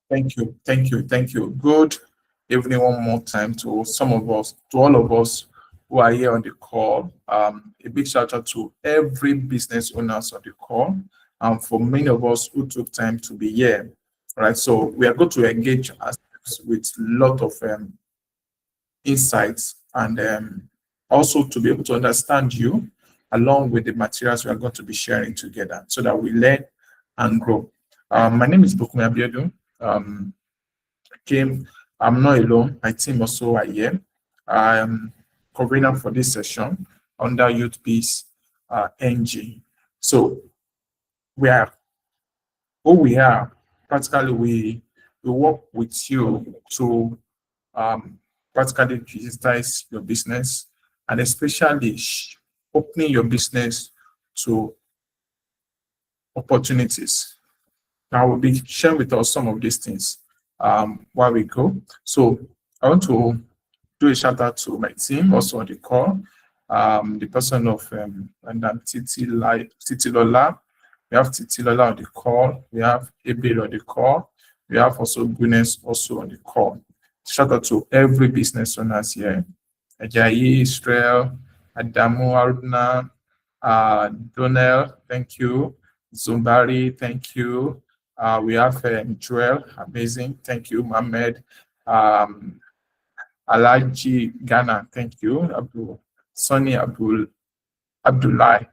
Thank you. Good evening one more time to some of us, to all of us who are here on the call. A big shout out to every business owners on the call, and for many of us who took time to be here. All right, so we are going to engage us with a lot of insights and also to be able to understand you along with the materials we are going to be sharing together so that we learn and grow. My name is Bukumi Abiodun. Um, came, I'm not alone, my team also are here. I am convener for this session under YouthBizNG. NG. So we are who we are. Practically, we work with you to um, practically digitize your business and especially opening your business to opportunities. I will be sharing with us some of these things while we go. So I want to do a shout out to my team also on the call. The person of and Titi Lola. We have Titi Lola on the call. We have Ebel on the call. We have also Guinness also on the call. Shout out to every business owners here. Ajayi, Israel, Adamu, Aruna, Donnell, thank you. Zumbari, thank you. We have Joel, amazing, thank you. Mohammed, um, Alaji Ghana, thank you. Sonny Abdullah,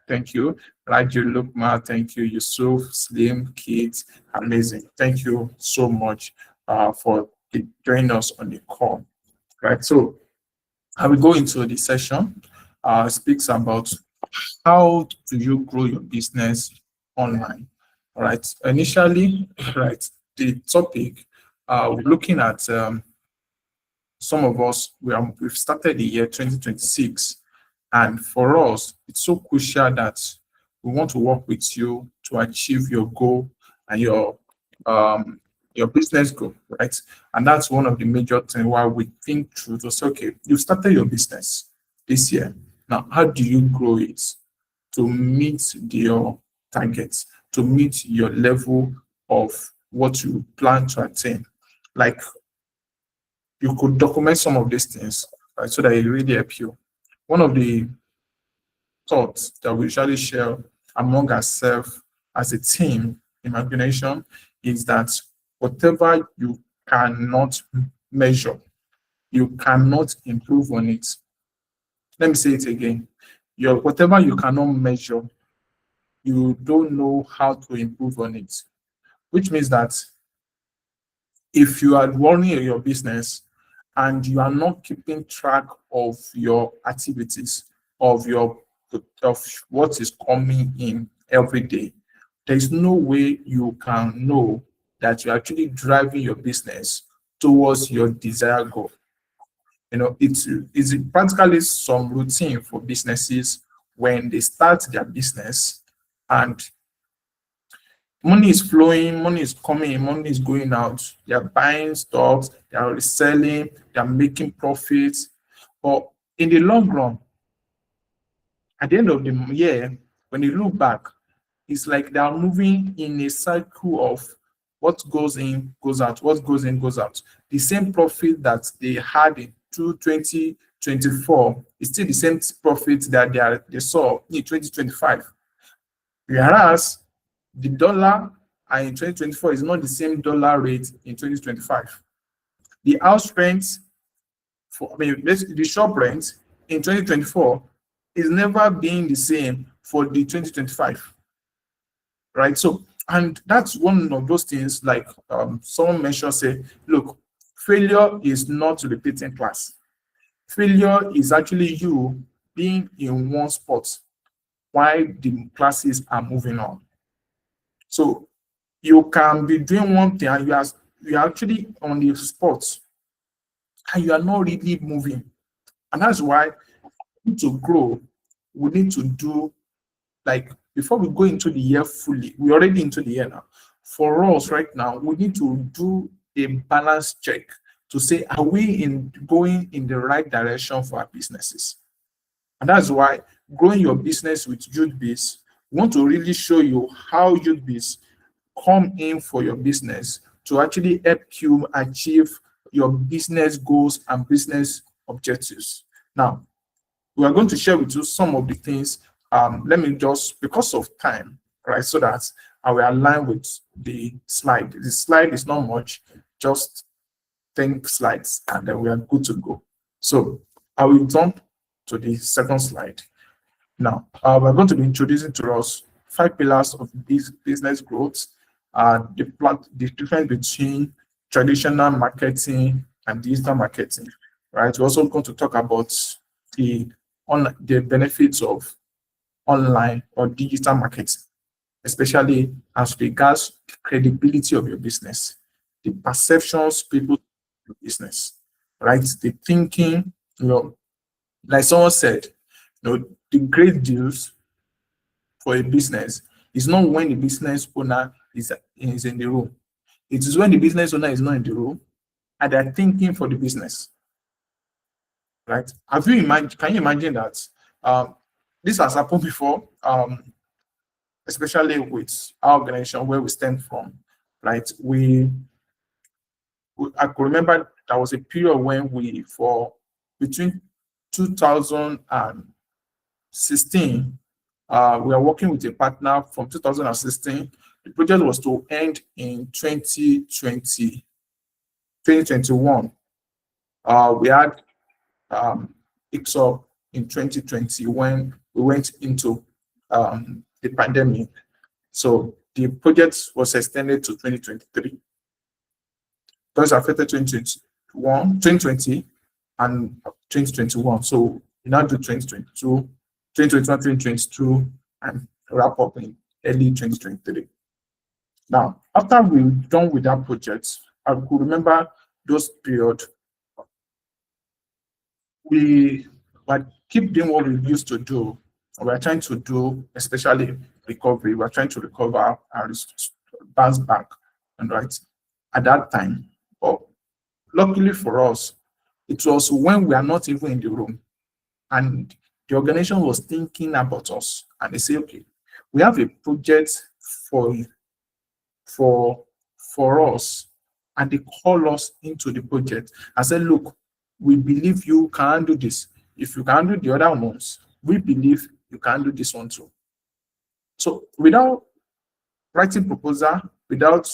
thank you. Raju Lukma, thank you. Yusuf, Slim, Kids, amazing. Thank you so much for joining us on the call. Right, so I will go into the session. Speaks about how do you grow your business online. All right, initially, right, the topic we're looking at some of us we've started the year 2026, and for us it's so crucial that we want to work with you to achieve your goal and your business goal, right? And that's one of the major things why we think through to say, okay, you started your business this year. Now, how do you grow it to meet your targets, to meet your level of what you plan to attain? Like, you could document some of these things, right, so that it really help you. One of the thoughts that we usually share among ourselves as a team in my organization is that whatever you cannot measure, you cannot improve on it. Let me say it again. Whatever you cannot measure, you don't know how to improve on it. Which means that if you are running your business and you are not keeping track of your activities, of what is coming in every day, there is no way you can know that you're actually driving your business towards your desired goal. It's practically some routine for businesses when they start their business and money is flowing, money is coming, money is going out. They are buying stocks, they are reselling, they are making profits. But in the long run, at the end of the year, when you look back, it's like they are moving in a cycle of what goes in, goes out, what goes in, goes out. The same profit that they had in 2024 is still the same profit that they saw in 2025. Whereas the dollar in 2024 is not the same dollar rate in 2025. The house rent the shop rent in 2024 is never being the same for the 2025, right? So, and that's one of those things like someone mentioned, say, look, failure is not repeating class. Failure is actually you being in one spot while the classes are moving on. So you can be doing one thing and you are actually on the spot and you are not really moving. And that's why to grow, we need to do, like, before we go into the year fully, we're already into the year now. For us right now, we need to do a balance check to say, are we going in the right direction for our businesses? And that's why growing your business with YouthBiz, we want to really show you how YouthBiz come in for your business to actually help you achieve your business goals and business objectives. Now, we are going to share with you some of the things. Let me just, because of time, right, so that I will align with the slide. The slide is not much, just 10 slides, and then we are good to go. So I will jump to the second slide. Now, we're going to be introducing to us 5 pillars of business growth, the difference between traditional marketing and digital marketing, right? We're also going to talk about the the benefits of online or digital marketing, especially as regards the credibility of your business, the perceptions people of your business, right? The thinking, like someone said, the great deals for a business is not when the business owner is in the room. It is when the business owner is not in the room and they're thinking for the business, right? Have you imagined? Can you imagine that? This has happened before, especially with our organization where we stem from, right? I could remember there was a period when for between 2016, we are working with a partner from 2016. The project was to end in 2021. We had hiccups up in 2020 when we went into the pandemic. So the project was extended to 2023. Those affected 2020 and 2021. So we now do 2022, 2021, 2022, and wrap up in early 2023. Now, after we're done with that project, I could remember those period. We keep doing what we used to do. We're trying to do, especially recovery. We're trying to recover and bounce back, and right at that time. But luckily for us, it was when we are not even in the room, and the organization was thinking about us, and they say, "Okay, we have a project for us," and they call us into the project and said, "Look, we believe you can do this. If you can do the other ones, we believe you can do this one too." So without writing proposal, without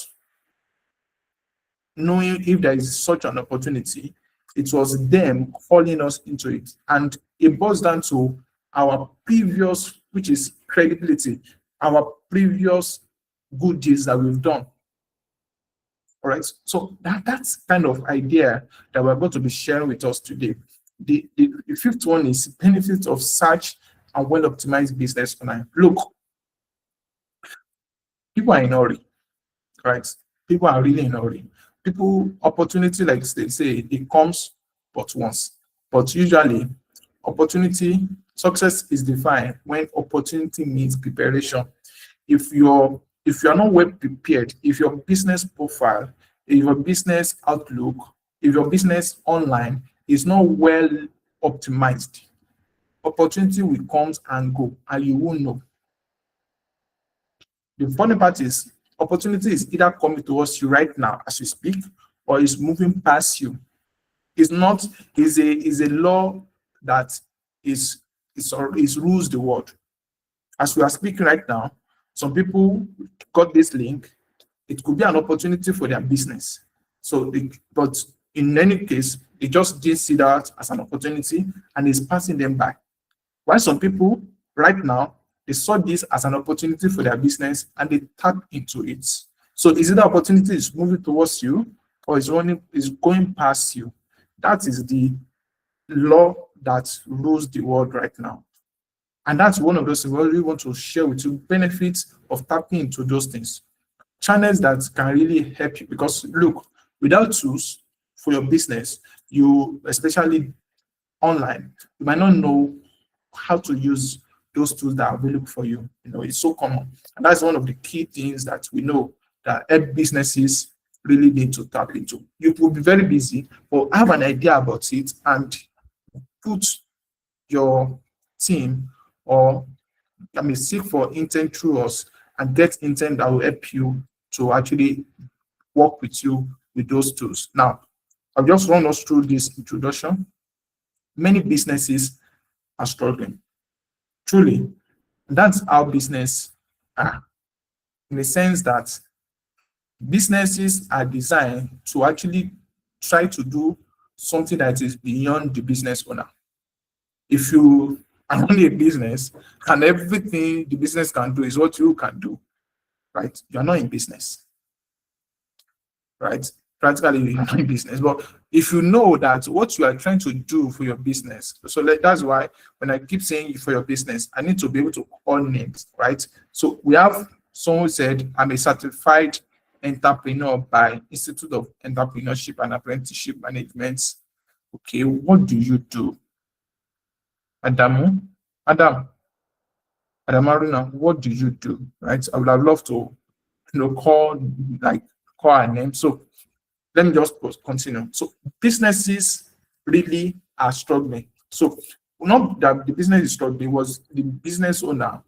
knowing if there is such an opportunity, it was them calling us into it. And it boils down to our previous, which is credibility, our previous good deeds that we've done. All right. So that's kind of idea that we're going to be sharing with us today. The fifth one is benefits of search and well-optimized business online. Look, people are in a hurry, right? People are really in a hurry. Opportunity, like they say, it comes but once. But usually, success is defined when opportunity meets preparation. If you're not well prepared, if your business profile, if your business outlook, if your business online is not well optimized, opportunity will come and go, and you won't know. The funny part is, opportunity is either coming towards you right now as you speak, or is moving past you. It's not, is a law that is rules the world. As we are speaking right now, some people got this link. It could be an opportunity for their business. But in any case, they just did see that as an opportunity and is passing them by. While some people right now, they saw this as an opportunity for their business and they tap into it. So is it the opportunity is moving towards you or is going past you? That is the law that rules the world right now. And that's one of those things we really want to share with you, benefits of tapping into those things. Channels that can really help you, because look, without tools for your business, especially online, you might not know how to use those tools that are available for you. It's so common. And that's one of the key things that we know that help businesses really need to tap into. You will be very busy, but have an idea about it and put your team seek for intent through us and get intent that will help you to actually work with you with those tools. Now, I'll just run us through this introduction. Many businesses are struggling. Truly, that's how business are, in the sense that businesses are designed to actually try to do something that is beyond the business owner. If you are running a business and everything the business can do is what you can do, right? You're not in business, right? Practically, you're not in business. But if you know that what you are trying to do for your business, so that's why when I keep saying for your business, I need to be able to call names, right? So we have someone who said, I'm a certified entrepreneur by Institute of Entrepreneurship and Apprenticeship Management. Okay, what do you do? Adamu, Adam, Adamarina, what do you do? Right? I would have loved to, call her name. So let me just continue. So businesses really are struggling. So not that the business is struggling, was the business owner.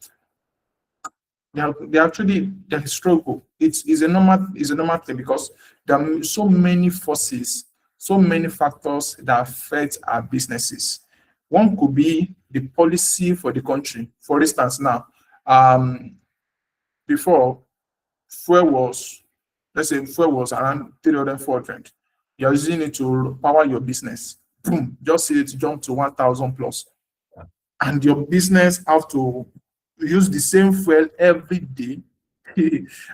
They actually they struggle. It's a normal thing because there are so many forces, so many factors that affect our businesses. One could be the policy for the country. For instance, now, before fuel was, let's say fuel was around 300, 400. You're using it to power your business. Boom, just see it jump to 1,000 plus. And your business have to use the same fuel every day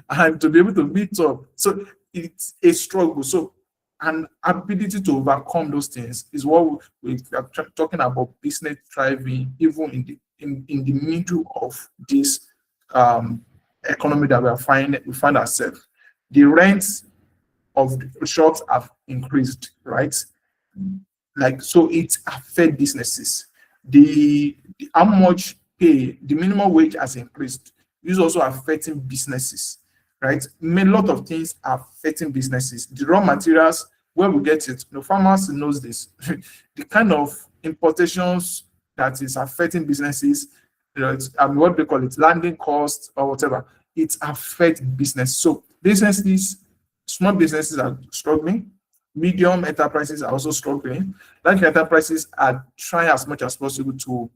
and to be able to meet up. So it's a struggle. So an ability to overcome those things is what we are talking about business thriving, even in the middle of this economy that we find ourselves. The rents of the shops have increased, right? Like, so it affects businesses. The how much pay, the minimum wage has increased, is also affecting businesses, right? A lot of things are affecting businesses. The raw materials, where we get it, farmers knows this. The kind of importations that is affecting businesses, what they call it, landing costs or whatever, it affects business. So businesses, small businesses are struggling. Medium enterprises are also struggling. Large enterprises are trying as much as possible to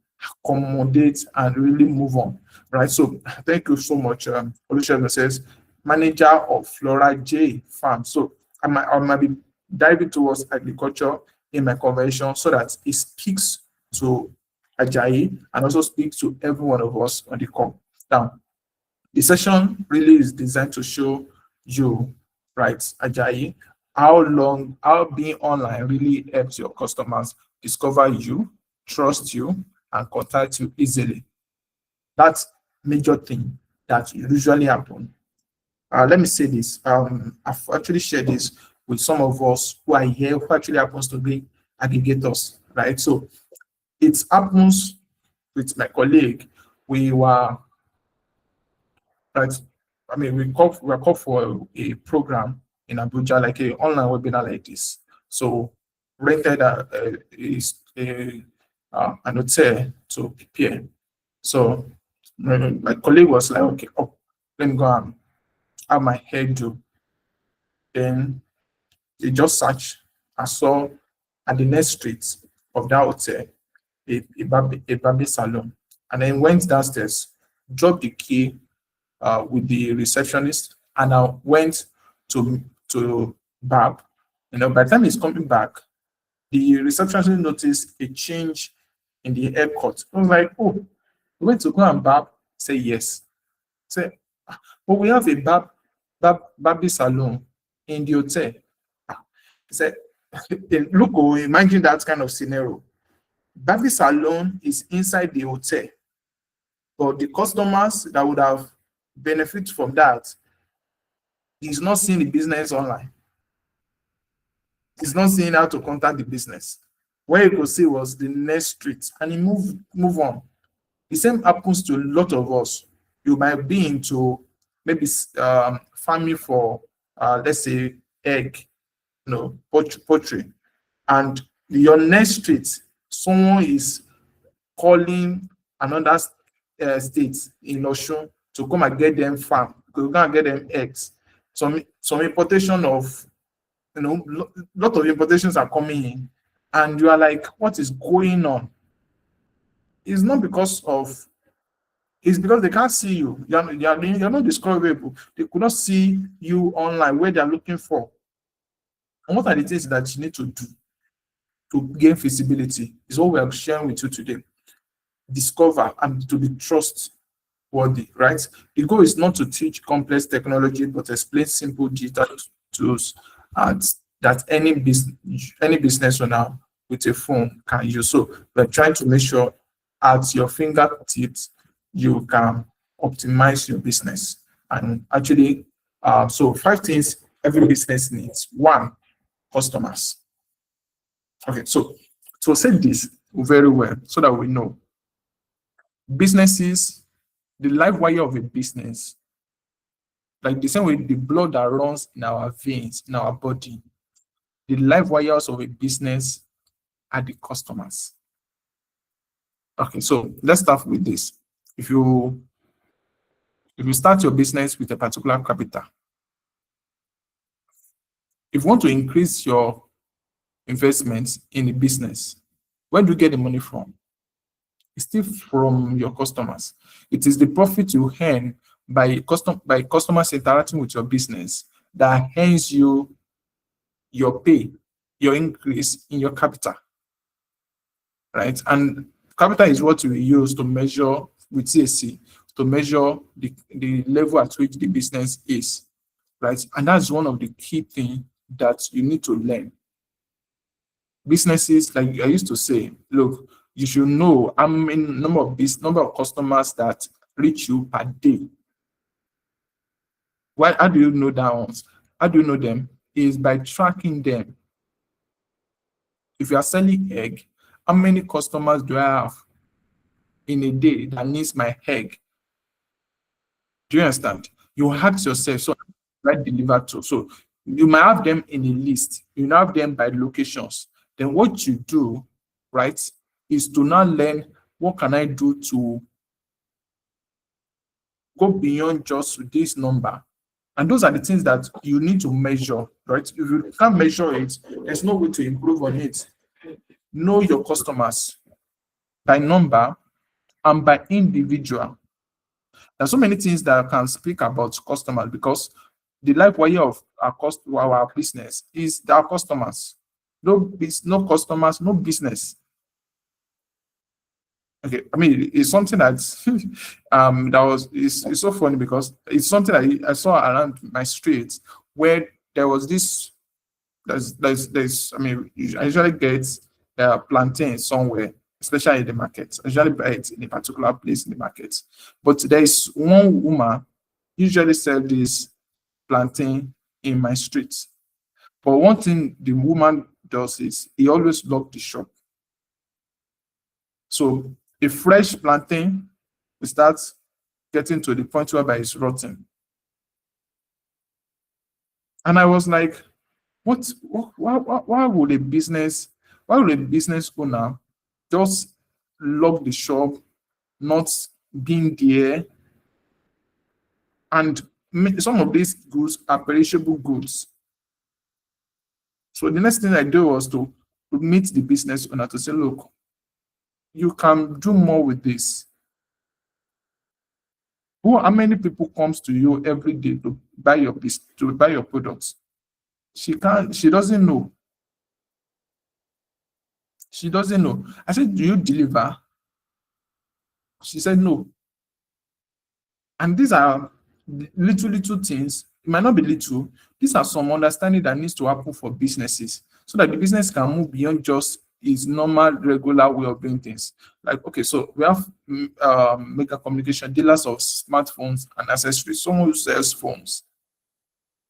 accommodate and really move on, right? So thank you so much. Olusegun says, manager of Flora J Farm. So I might be diving towards agriculture in my convention so that it speaks to Ajayi and also speaks to every one of us on the call. Now, the session really is designed to show you, right, Ajayi, how being online really helps your customers discover you, trust you, and contact you easily. That's major thing that usually happen. Let me say this. I've actually shared this with some of us who are here who actually happens to be aggregators, right? So it happens with my colleague. We were, right, I mean, we were called for a program in Abuja, like an online webinar like this. So rented an hotel to prepare. So my colleague was like, okay, oh, let me go and have my hair do. Then they just searched. I saw at the next street of that hotel a barber salon, and then went downstairs, dropped the key with the receptionist, and I went to barb. By the time he's coming back, the receptionist noticed a change in the haircut. I was like, oh, we went to go and barb? Say yes. Say, but we have a barber salon in the hotel. He said, look, oh, imagine that kind of scenario. Barber salon is inside the hotel, but the customers that would have benefit from that is not seeing the business online. He's not seeing how to contact the business. Where you could see was the next street, and he move on. The same happens to a lot of us. You might be into maybe farming for let's say egg, poultry, and your next street, someone is calling another state in Osun to come and get them farm, to come and get them eggs. some importation of, lot of importations are coming in, and you are like, what is going on? It's not because of, it's because they can't see you. You're not discoverable. They could not see you online where they're looking for. And what are the things that you need to do to gain visibility? Is what we are sharing with you today. Discover and to be trustworthy, right? The goal is not to teach complex technology, but explain simple digital tools and that any business owner with a phone can use. So we're trying to make sure at your fingertips you can optimize your business. And actually, so 5 things every business needs. One, customers. Okay, so say this very well so that we know. Businesses, the life wire of a business, like the same way the blood that runs in our veins, in our body, the life wires of a business are the customers. Okay, so let's start with this. If you start your business with a particular capital, if you want to increase your investments in the business, where do you get the money from? It's still from your customers. It is the profit you earn by customers interacting with your business that earns you your pay, your increase in your capital, right? And capital is what we use to measure with CAC, to measure the level at which the business is, right? And that's one of the key things that you need to learn. Businesses, like I used to say, look, you should know how many number of customers that reach you per day. Why? How do you know that ones? How do you know them? Is by tracking them. If you are selling egg, how many customers do I have in a day that needs my egg? Do you understand? You ask yourself, so right delivered to. So you might have them in a list, you now have them by locations. Then what you do, right, is to now learn what can I do to go beyond just this number. And those are the things that you need to measure, right? If you can't measure it, there's no way to improve on it. Know your customers by number and by individual. There's so many things that I can speak about customers because the life wire of our business is our customers. No customers, no business. Okay, I mean it's something that's that was it's so funny because it's something I saw around my street where there was this there's I mean I usually get plantain somewhere, especially in the market. I usually buy it in a particular place in the market. But there is one woman usually sell this plantain in my street. But one thing the woman does is he always lock the shop. So a fresh plantain will start getting to the point whereby it's rotten. And I was like, why would a business owner just lock the shop, not being there? And some of these goods are perishable goods. So the next thing I do was to meet the business owner to say, look, you can do more with this. How many people comes to you every day to buy your products? She doesn't know. She doesn't know. I said, do you deliver? She said no. And these are little things. It might not be little. These are some understanding that needs to happen for businesses so that the business can move beyond just its normal, regular way of doing things. Like, okay, so we have mega communication dealers of smartphones and accessories, someone who sells phones,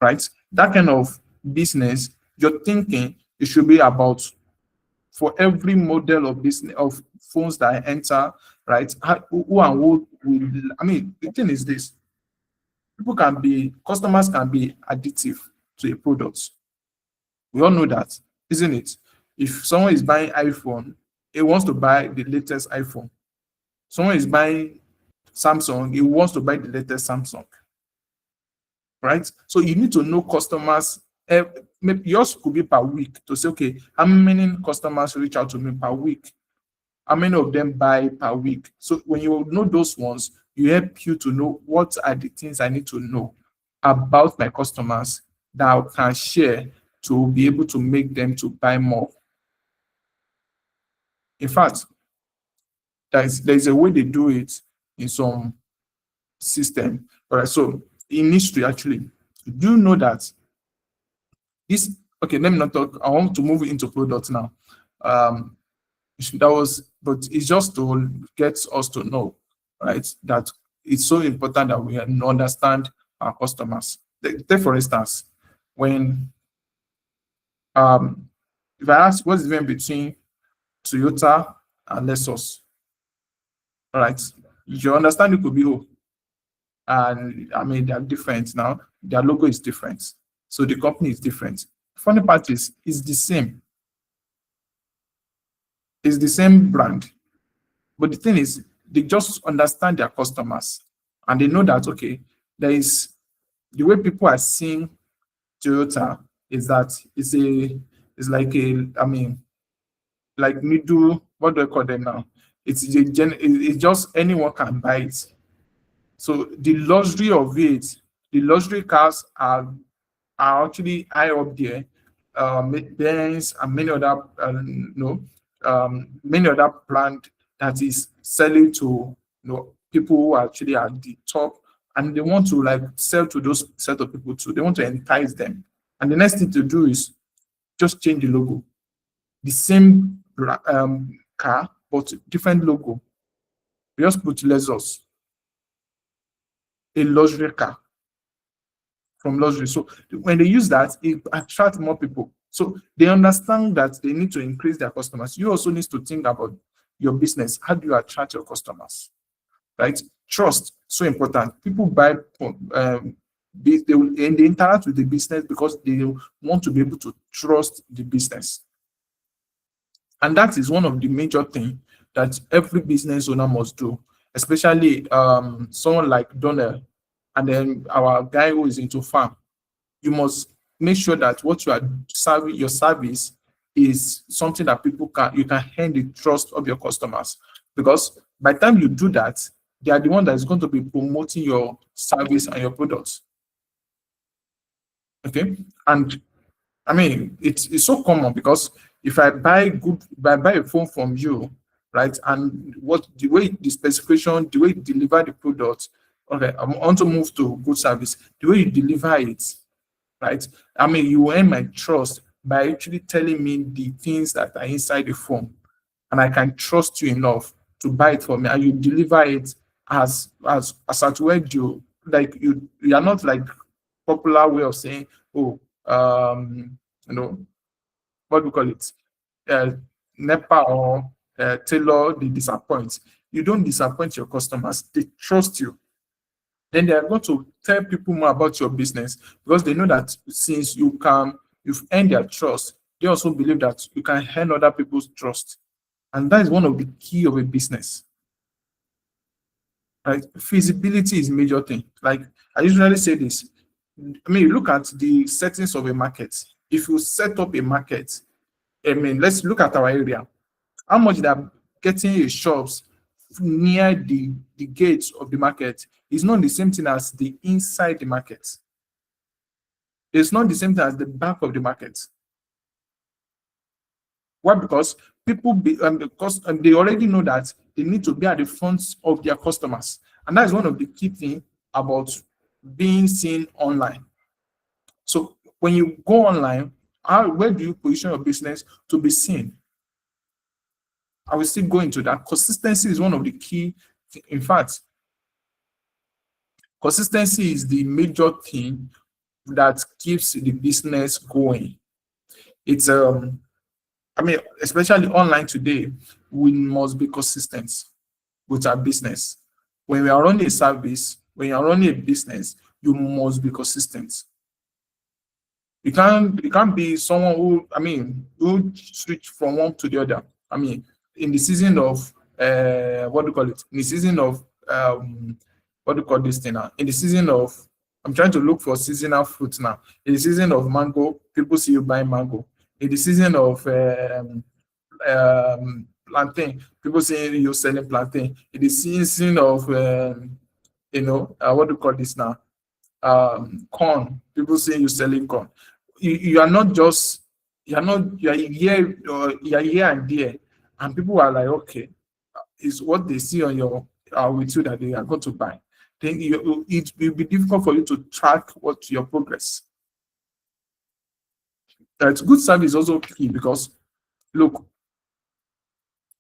right? That kind of business, you're thinking it should be about for every model of business of phones that I enter, right? Who and who will, I mean, the thing is this: customers can be addictive to a product. We all know that, isn't it? If someone is buying iPhone, he wants to buy the latest iPhone. Someone is buying Samsung, he wants to buy the latest Samsung. right? So you need to know customers. Maybe yours could be per week to say, okay, how many customers reach out to me per week? How many of them buy per week? So when you know those ones, you help you to know what are the things I need to know about my customers that I can share to be able to make them to buy more. In fact, there's a way they do it in some system. All right, so in history, actually, do you know that this? Okay, let me not talk. I want to move into products now. Um, that was, but it's just to get us to know, right, that it's so important that we understand our customers. Take for instance, when if I ask what's the difference between Toyota and Lexus, all right, you understand it could be, oh, and I mean they're different now. Their logo is different, so the company is different. Funny part is, it's the same. It's the same brand. But the thing is, they just understand their customers and they know that, okay, there is the way people are seeing Toyota is that it's like a, I mean, like middle, what do I call them now? It's just anyone can buy it. So the luxury of it, the luxury cars are actually high up there. Benz and many other, many other brand that is selling to, people who are actually at the top, and they want to like sell to those set of people too. They want to entice them, and the next thing to do is just change the logo, the same car but different logo. We just put Lexus, a luxury car from luxury. So when they use that, it attracts more people. So they understand that they need to increase their customers. You also need to think about your business. How do you attract your customers? Right? Trust, so important. People buy, and they interact with the business because they want to be able to trust the business. And that is one of the major things that every business owner must do, especially someone like Donnell, and then our guy who is into farm. You must make sure that what you are serving, your service, is something that you can earn the trust of your customers. Because by the time you do that, they are the one that is going to be promoting your service and your products. Okay. And I mean, it's so common because if I buy a phone from you, right, and what the way the specification, the way you deliver the product, okay, I want to move to good service, the way you deliver it, right? I mean, you earn my trust by actually telling me the things that are inside the phone, and I can trust you enough to buy it for me, and you deliver it as at where you like. You are not like popular way of saying, oh, you know, what do we call it? NEPA or Taylor, they disappoint. You don't disappoint your customers, they trust you. Then they are going to tell people more about your business because they know that since you've earned their trust, they also believe that you can earn other people's trust. And that is one of the key of a business. Right? Feasibility is a major thing. Like I usually say this. I mean, look at the settings of a market. If you set up a market, I mean, let's look at our area. How much they're getting a shops near the gates of the market is not the same thing as the inside the market. It's not the same thing as the back of the market. Why? Because because they already know that they need to be at the front of their customers, and that is one of the key things about being seen online. So when you go online, where do you position your business to be seen? I will still go into that. Consistency is one of the key. In fact, consistency is the major thing that keeps the business going. It's I mean, especially online today, we must be consistent with our business. When we are running a service, when you are running a business, you must be consistent. You can't be someone who, I mean, who switch from one to the other. I mean, in the season of what do you call it? In the season of what do you call this thing now? In the season of I'm trying to look for seasonal fruits now. In the season of mango, people see you buying mango. In the season of plantain, people see you selling plantain. In the season of what do you call this now? Corn, people say you selling corn. You are not just, you are here, you are here and there, and people are like, okay, is what they see on your with you that they are going to buy. Then it will be difficult for you to track what your progress. That good service is also key because look,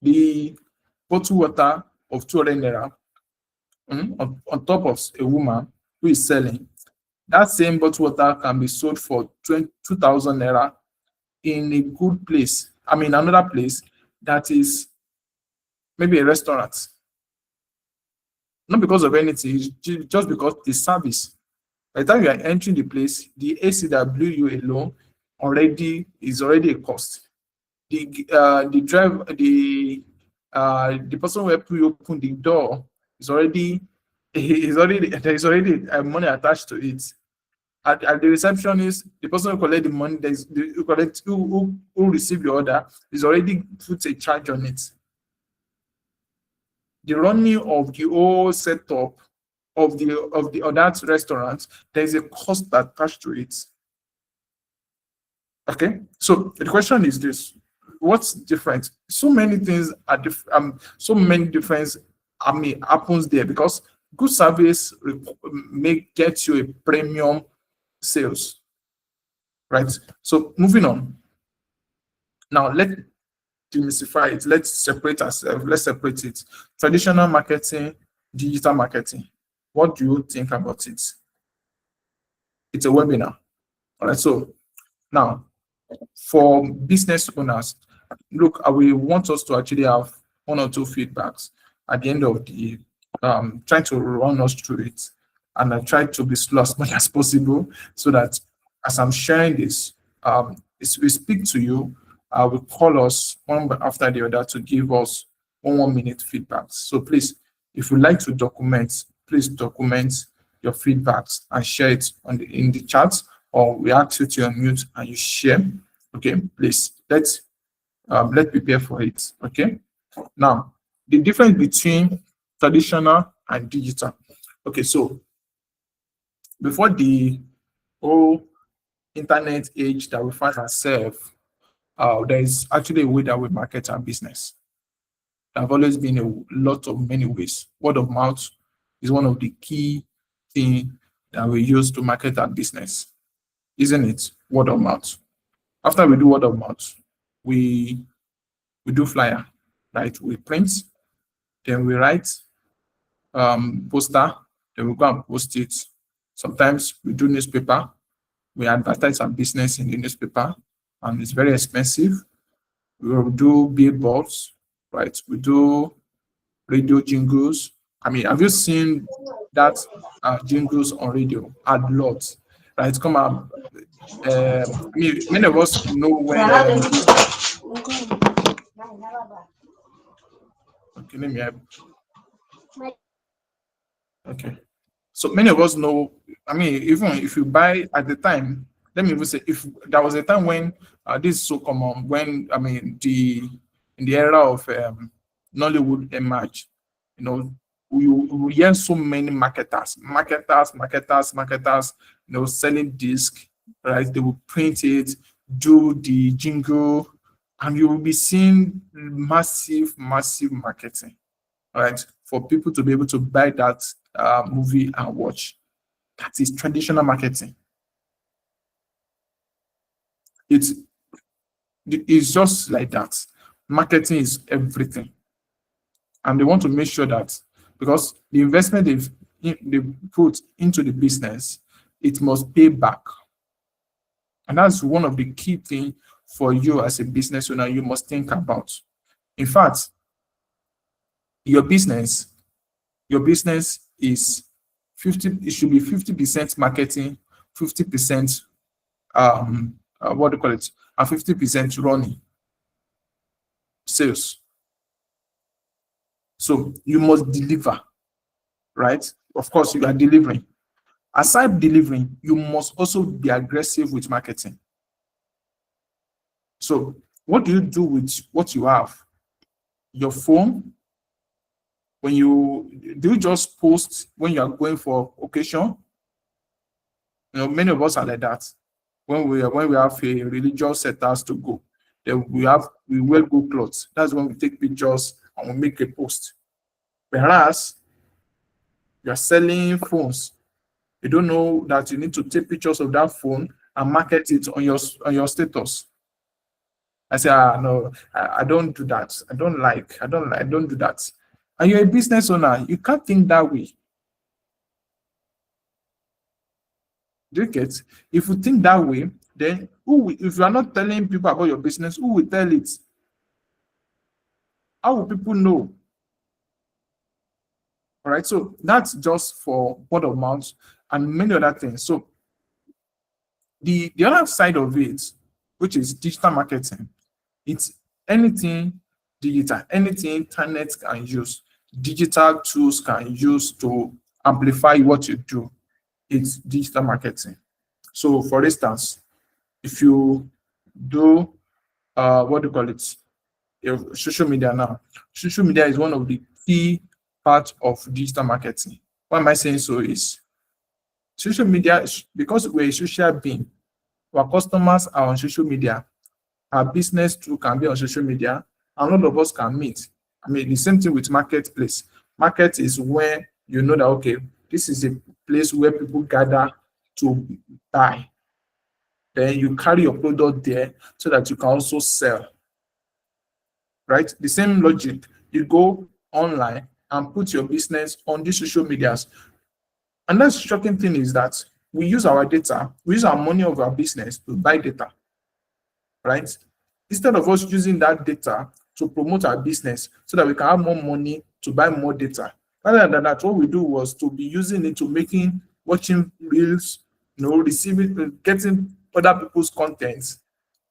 the bottled water of 200 naira on top of a woman who is selling, that same bottled water can be sold for 2,000 naira in a good place. I mean, another place that is maybe a restaurant. Not because of anything, it's just because the service. By the time you are entering the place, the AC that blew you alone is already a cost. The person who helped you open the door there is already money attached to it. At the receptionist, the person who collect the money, who receive your order is already put a charge on it. The running of the whole setup of that restaurant, there is a cost attached to it. Okay, so the question is this: what's different? So many things are different. So many difference. Happens there because good service may get you a premium sales, right? So moving on. Now let's demystify it. Let's separate ourselves. Let's separate it. Traditional marketing, digital marketing. What do you think about it? It's a webinar. All right. So now, for business owners, look, I will want us to actually have one or two feedbacks at the end of the trying to run us through it. And I try to be slow as much as possible so that as I'm sharing this, as we speak to you, I will call us one after the other to give us 1 minute feedbacks. So please, if you like to document, please document your feedbacks and share it in the chat, or we ask you to unmute and you share. Okay, please let's prepare for it. Okay, now the difference between traditional and digital. Okay, so before the whole internet age that we find ourselves, there is actually a way that we market our business. There have always been a lot of many ways. Word of mouth is one of the key things that we use to market our business, isn't it? Word of mouth. After we do word of mouth, we do flyer, right? We print, then we write poster, then we go and post it. Sometimes we do newspaper. We advertise our business in the newspaper, and it's very expensive. We will do billboards, right? We do radio jingles. I mean, have you seen that jingles on radio? Ad lots, right? Come on. I mean, many of us know when. Okay, let me. Okay. So many of us know, I mean, even if you buy at the time, let me even say, if there was a time when this is so common, when, I mean, in the era of Nollywood emerged, you know, we hear so many marketers, you know, selling disc, right? They will print it, do the jingle, and you will be seeing massive marketing, right? For people to be able to buy that movie and watch. That is traditional marketing. It's just like that. Marketing is everything. And they want to make sure that because the investment they put into the business, it must pay back. And that's one of the key things for you as a business owner you must think about. In fact, your business is 50, it should be 50% marketing, 50% what do you call it, and 50% running sales. So you must deliver, right? Of course, you are delivering. Aside delivering, you must also be aggressive with marketing. So what do you do with what you have? Your phone, when you do you just post when you are going for occasion? Many of us are like that. When we have a religious setters to go, then we wear good clothes. That's when we take pictures and we make a post. Whereas you are selling phones, you don't know that you need to take pictures of that phone and market it on your status. I say, no, I don't do that. I don't do that. And you're a business owner, you can't think that way. Do you get? If you think that way, then if you are not telling people about your business, who will tell it? How will people know? All right. So that's just for word of mouth and many other things. So the other side of it, which is digital marketing, it's anything digital, anything internet can use, digital tools can use to amplify what you do. It's digital marketing. So, for instance, if you do what do you call it? Social media now. Social media is one of the key parts of digital marketing. Why am I saying so? Is social media because we're a social being, our customers are on social media, our business too can be on social media, and all of us can meet. I mean, the same thing with marketplace. Market is where you know that okay, this is a place where people gather to buy. Then you carry your product there so that you can also sell. Right? The same logic. You go online and put your business on these social medias. And that's shocking thing is that we use our data, we use our money of our business to buy data, right? Instead of us using that data to promote our business so that we can have more money to buy more data. Rather than that, what we do was to be using it to watching reels, receiving, getting other people's contents.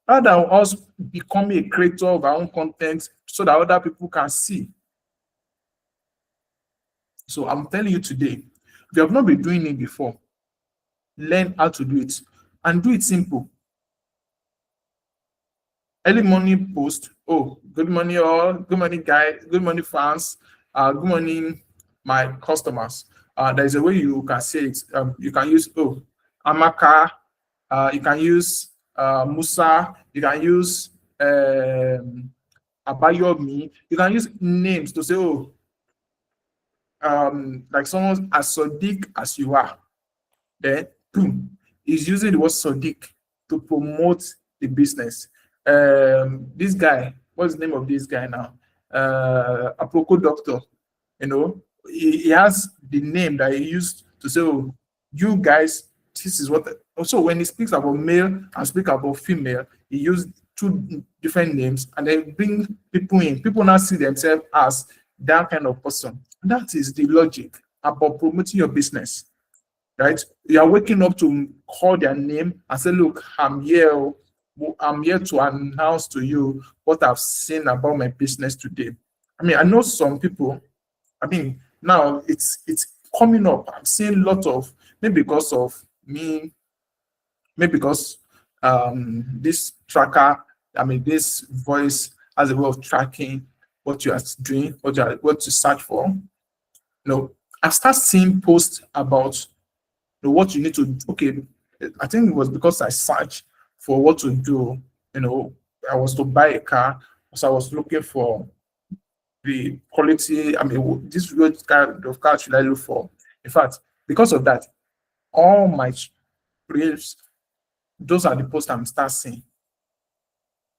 Rather than us becoming a creator of our own content so that other people can see. So I'm telling you today, if you have not been doing it before, learn how to do it and do it simple. Early morning post. Oh, good morning, all. Good morning, guys. Good morning, fans. Good morning, my customers. There's a way you can say it. You can use Amaka. You can use Musa. You can use Abayomi. You can use names to say, like someone as Sadiq as you are. Then boom, he's using the word Sadiq to promote the business. This guy, what's the name of this guy now? Aproko Doctor. He has the name that he used to say, oh, you guys, this is what. Also, when he speaks about male and speak about female, he used two different names and then bring people in. People now see themselves as that kind of person. That is the logic about promoting your business, right? You are waking up to call their name and say, look, I'm here to announce to you what I've seen about my business today. I mean, I know some people, now it's coming up. I'm seeing a lot of, maybe because of me, maybe because this tracker, this voice has a way of tracking what you are doing, what you search for. I start seeing posts about what you need to do. Okay, I think it was because I searched for what to do. I was to buy a car, so I was looking for the quality. This kind of car should I look for? In fact, because of that, all my reels, those are the posts I'm start seeing,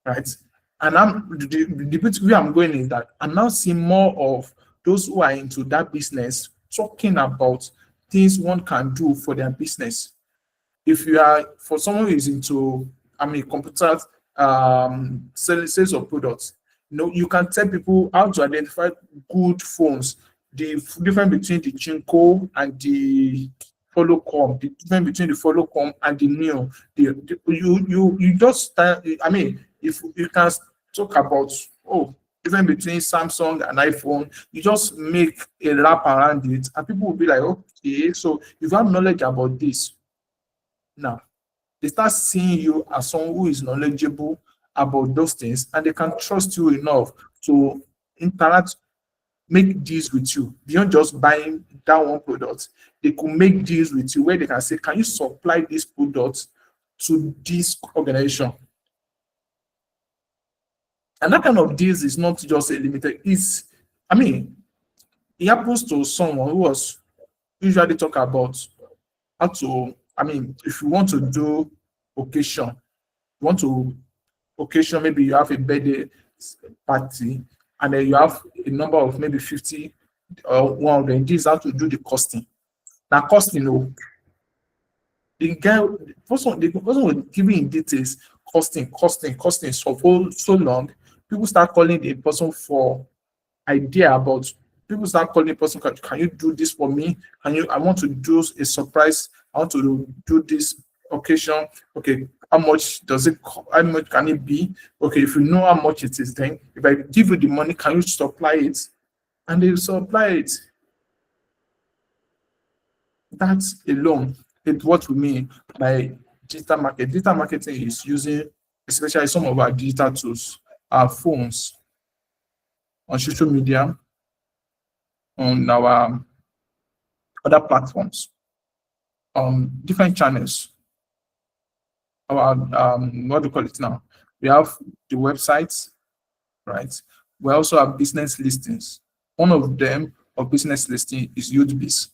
right? And the bit where I'm going is that I'm now seeing more of those who are into that business talking about things one can do for their business. If you are, for someone who is into, computer sales of products, you can tell people how to identify good phones, the difference between the Chinko and the Follow-com, the difference between the Follow-com and the Neo. You just, if you can talk about, difference between Samsung and iPhone. You just make a wrap around it, and people will be like, okay, so if you have knowledge about this, now they start seeing you as someone who is knowledgeable about those things, and they can trust you enough to interact, make deals with you beyond just buying that one product. They could make deals with you where they can say, can you supply this product to this organization? And that kind of deals is not just a limited, it's, I mean, it happens to someone who was usually talk about how to, I mean, if you want to do occasion, you want to occasion, maybe you have a birthday party, and then you have a number of maybe 50 or 100, this how to do the costing. Now, costing, the person will give you in details, costing so long, people start calling the person for idea about, people start calling the person, can you do this for me? I want to do a surprise, I want to do this occasion. Okay, how much does it how much can it be? Okay, if you know how much it is, then if I give you the money, can you supply it? And they supply it. That's alone is what we mean by digital market. Digital marketing is using especially some of our digital tools, our phones, on social media, on our other platforms, different channels. Our what do you call it now? We have the websites, right? We also have business listings. One of them of business listing is YouthBiz.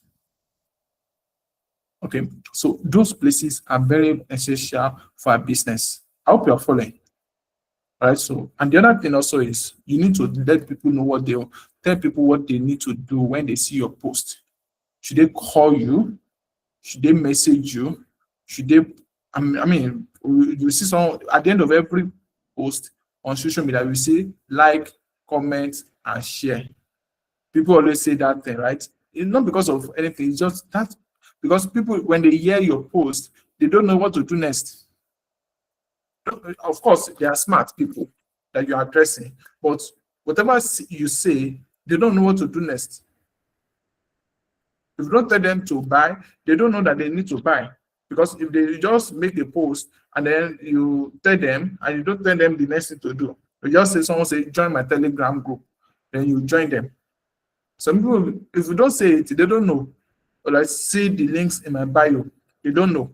Okay, so those places are very essential for a business. I hope you're following. All right. So, and the other thing also is you need to let people know what they tell people what they need to do when they see your post. Should they call you? Should they message you? Should they? I mean, you see some at the end of every post on social media, we say like, comment, and share. People always say that thing, right? It's not because of anything. It's just that because people, when they hear your post, they don't know what to do next. Of course, they are smart people that you are addressing, but whatever you say, they don't know what to do next. If you don't tell them to buy, they don't know that they need to buy. Because if they just make a post and then you tell them and you don't tell them the next thing to do, you just say, someone say, join my Telegram group, then you join them. Some people, if you don't say it, they don't know. Or like, see the links in my bio, they don't know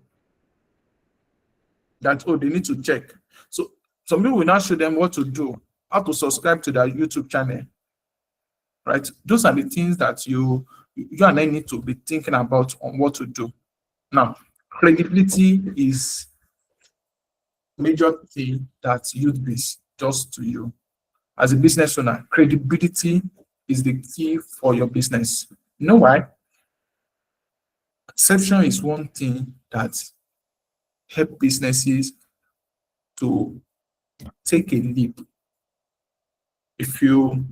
that, oh, they need to check. So some people will not show them what to do, how to subscribe to their YouTube channel, right? Those are the things that you and I need to be thinking about on what to do. Now, credibility is major thing that YouthBiz does to you. As a business owner, credibility is the key for your business. You know why? Perception is one thing that help businesses to take a leap. If you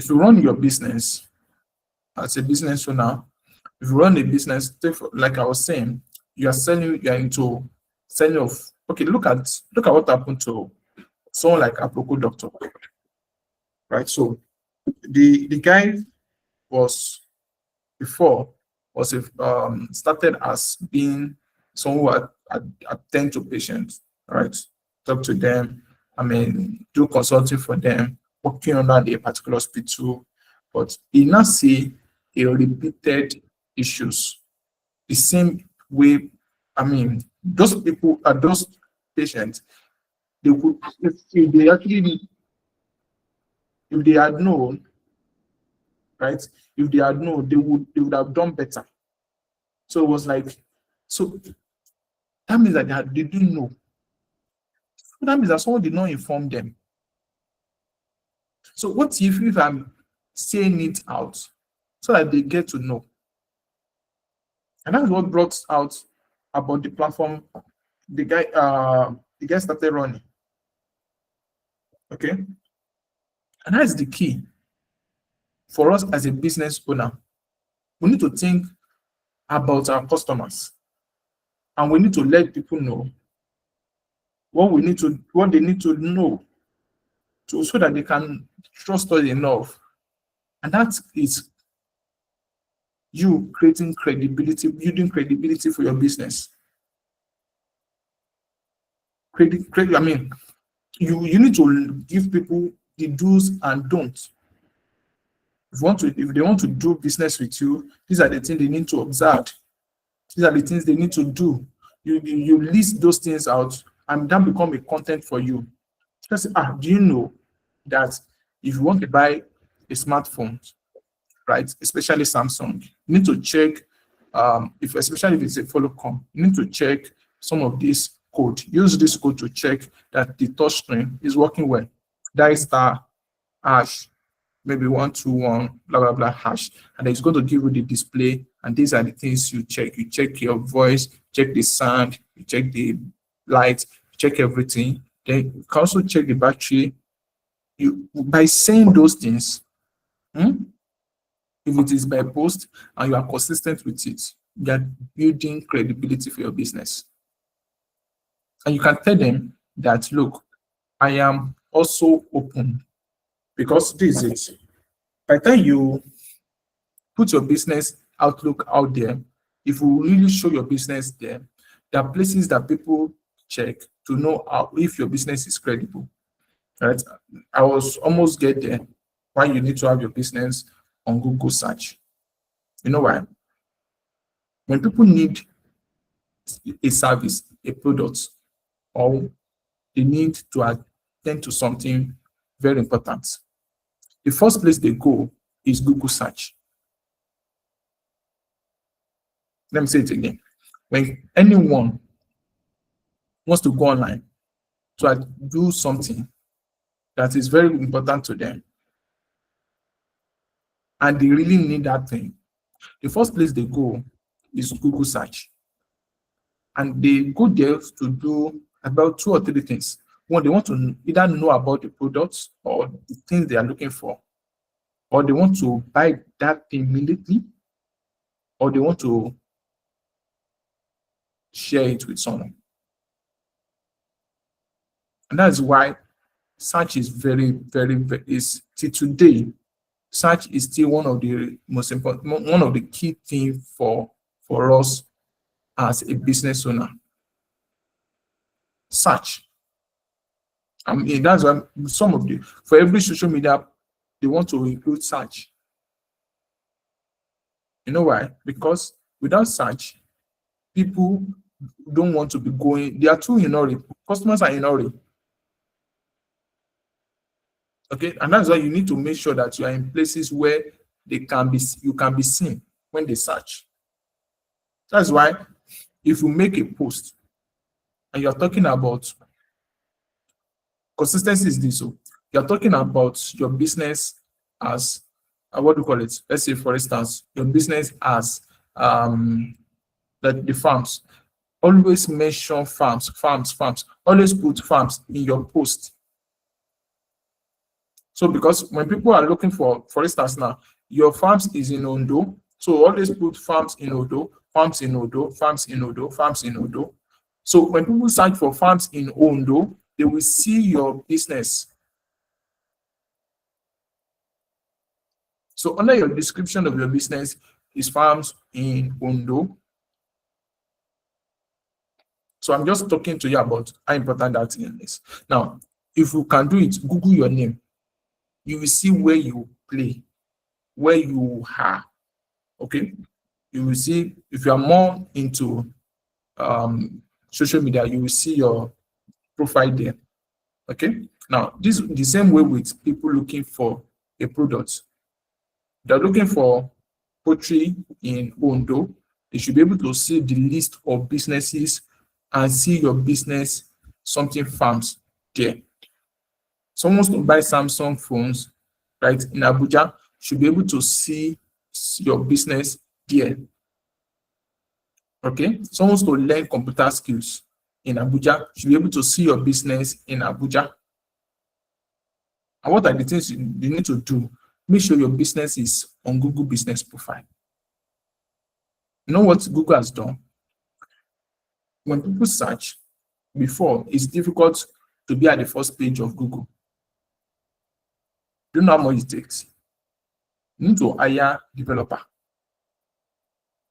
run your business as a business owner, if you run a business, like I was saying, you are into selling of, okay, look at what happened to someone like Aproko Doctor, right? So the guy was before was started as being someone who attend to patients, right? Talk to them, I mean, do consulting for them, working under a particular hospital, but he now see a repeated issues the same way. I mean, those people are those patients. They would, if they actually, if they had known, right? If they had known, they would have done better. So it was like, so that means that they didn't know. So that means that someone did not inform them. So what if I'm saying it out so that they get to know? And that's what brought out about the platform the guy started running. Okay. And that's the key for us as a business owner. We need to think about our customers, and we need to let people know what they need to know so that they can trust us enough. And that is you creating credibility, building credibility for your business. I mean, you need to give people the do's and don'ts. If they want to do business with you, these are the things they need to observe. These are the things they need to do. You list those things out, and that become a content for you. Just do you know that if you want to buy a smartphone, right, especially Samsung, you need to check especially if it's a follow com, you need to check some of this code. Use this code to check that the touch screen is working well. Dial star hash maybe 121 blah blah blah hash, and it's going to give you the display. And these are the things you check. You check your voice, check the sound, you check the light, check everything. Then you can also check the battery. You by saying those things, if it is by post and you are consistent with it, you are building credibility for your business. And you can tell them that, look, I am also open, because this is it. By the time you put your business outlook out there, if you really show your business there are places that people check to know if your business is credible. Right? I was almost get there. Why you need to have your business on Google search. You know why? When people need a service, a product, or they need to attend to something very important, the first place they go is Google search. Let me say it again. When anyone wants to go online to do something that is very important to them, and they really need that thing, the first place they go is Google search. And they go there to do about 2 or 3 things. One, they want to either know about the products or the things they are looking for, or they want to buy that thing immediately, or they want to share it with someone. And that's why search is very till today, search is still one of the most important, one of the key things for us as a business owner. Search. I mean, that's why for every social media, they want to include search. You know why? Because without search, people don't want to be going, they are too in a hurry. Customers are in a hurry. Okay, and that's why you need to make sure that you are in places where you can be seen when they search. That's why if you make a post and you're talking about consistency, is this, so you're talking about your business as what do you call it? Let's say, for instance, your business as the farms. Always mention farms. Always put farms in your post. So because when people are looking for instance now, your farms is in Ondo, so always put farms in Ondo, farms in Ondo, farms in Ondo, farms in Ondo. So when people search for farms in Ondo, they will see your business. So under your description of your business is farms in Ondo. So I'm just talking to you about how important that thing is. Now, if you can do it, Google your name. You will see where you play, where you are. Okay, you will see if you are more into social media, you will see your profile there. Okay, now this the same way with people looking for a product. They're looking for poultry in Ondo. They should be able to see the list of businesses and see your business, something farms there. Someone wants to buy Samsung phones, right, in Abuja, should be able to see your business there. Okay, someone wants to learn computer skills in Abuja, should be able to see your business in Abuja. And what are the things you need to do? Make sure your business is on Google Business Profile. You know what Google has done? When people search, before, it's difficult to be at the first page of Google. Do you know how much it takes? You need to hire developer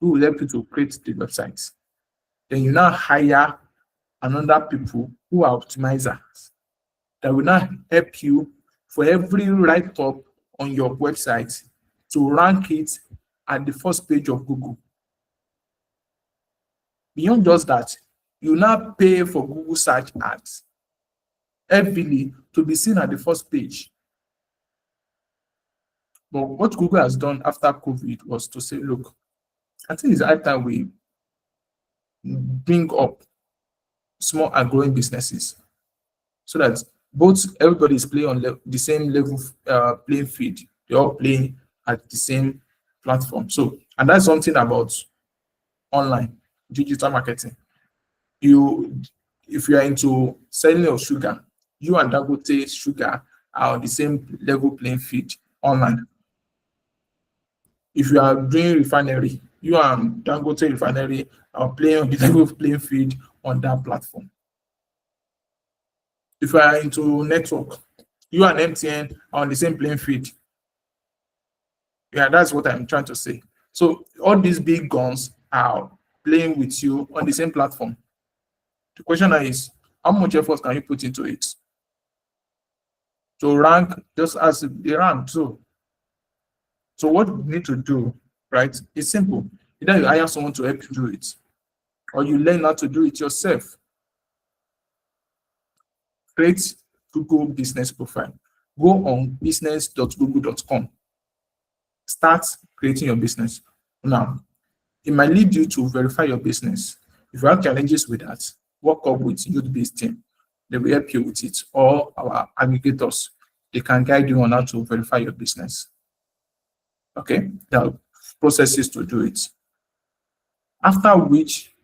who will help you to create the websites. Then you now hire another people who are optimizers that will now help you for every write-up on your website to rank it at the first page of Google. Beyond just that, you now pay for Google search ads heavily to be seen at the first page. But what Google has done after COVID was to say, look, I think it's high time we bring up small and growing businesses so that both everybody is playing on the same level playing field. They're all playing at the same platform. So, and that's something about online digital marketing. If you are into selling of sugar, you and Dangote Sugar are on the same level playing field online. If you are doing refinery, you and Dangote Refinery are playing on the level playing field on that platform. If you are into network, you and MTN are on the same playing field. Yeah, that's what I'm trying to say. So all these big guns are playing with you on the same platform. The question now is, how much effort can you put into it to rank just as they rank? So what you need to do, right? It's simple. Either you hire someone to help you do it, or you learn how to do it yourself. Create Google business profile. Go on business.google.com. Start creating your business. Now, it might lead you to verify your business. If you have challenges with that, work up with YouthBizNG team. They will help you with it. Or our aggregators, they can guide you on how to verify your business. Okay, there are processes to do it. After which,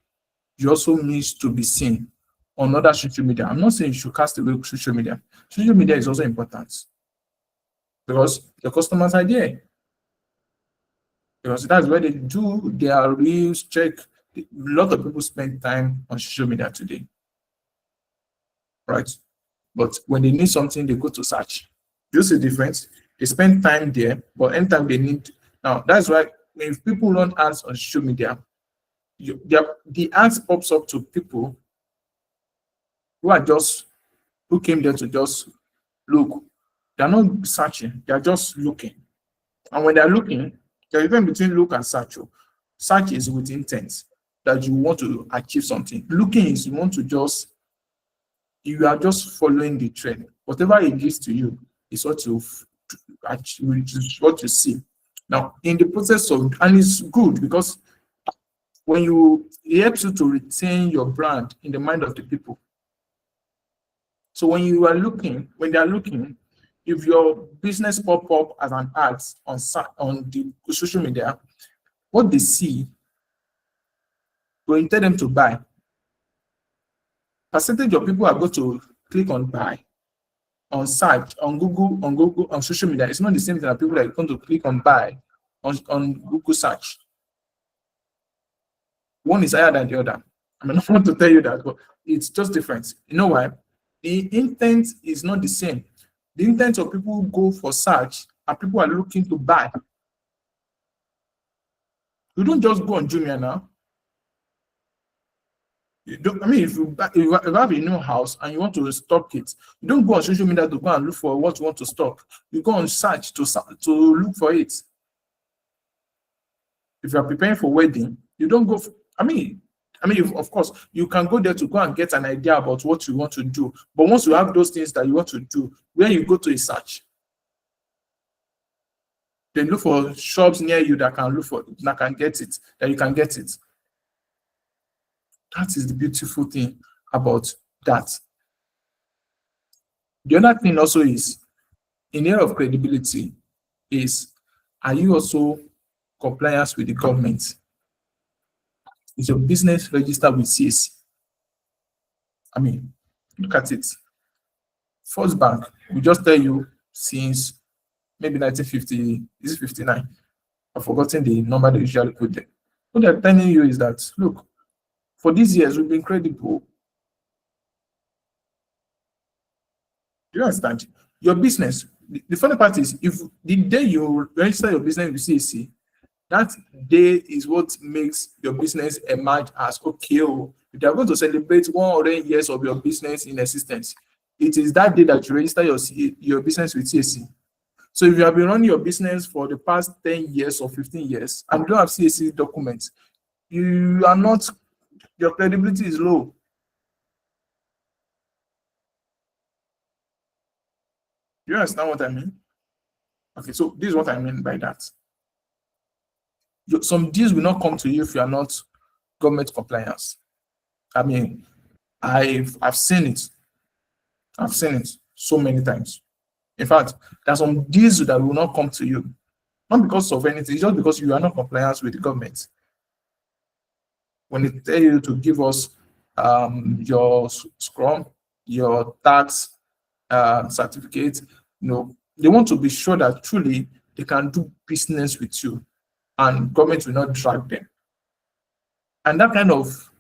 you also need to be seen on other social media. I'm not saying you should cast away social media. Social media is also important because the customers are there. Because that's where they do their reels, check. A lot of people spend time on social media today, right? But when they need something, they go to search. You see the difference? They spend time there, but anytime they need. Now, that's why if people run ads on social media, the ads pops up to people who came there to just look. They're not searching, they're just looking. And when they're looking, there's a difference between look and search. Search is with intent that you want to achieve something. Looking is you are just following the trend. Whatever it gives to you is what you see. Now, in the process of, and it's good because it helps you to retain your brand in the mind of the people. So when they are looking, if your business pop up as an ad on the social media, what they see will tell them to buy. Percentage of people are going to click on buy on search on Google on social media. It's not the same thing that people that are going to click on buy on Google search. One is higher than the other. I mean, I don't want to tell you that, but it's just different. You know why? The intent is not the same. The intent of people who go for search and people are looking to buy. You don't just go on Jumia now. If you have a new house and you want to stock it, you don't go on social media to go and look for what you want to stock. You go on search to look for it. If you are preparing for wedding, you don't go. Of course, you can go there to go and get an idea about what you want to do. But once you have those things that you want to do, where you go to a search, then look for shops near you that can get it, that you can get it. That is the beautiful thing about that. The other thing also is, in the area of credibility, are you also compliant with the government? Is your business registered with CAC? Look at it. First Bank, we just tell you since maybe 1950, is it 59? I've forgotten the number they usually put there. What they're telling you is that, look, for these years, we've been credible. Do you understand? Your business, the funny part is, if the day you register your business with CAC, that day is what makes your business emerge as okay. Oh, if you are going to celebrate 100 years of your business in existence, it is that day that you register your business with CAC. So if you have been running your business for the past 10 years or 15 years and you don't have CAC documents, you are not, your credibility is low. You understand what I mean? Okay, so this is what I mean by that. Some deals will not come to you if you are not government compliance. I mean, I've seen it. I've seen it so many times. In fact, there are some deals that will not come to you, not because of anything, it's just because you are not compliant with the government. When they tell you to give us your scrum, your tax certificate, they want to be sure that truly they can do business with you and government will not drag them. And that kind of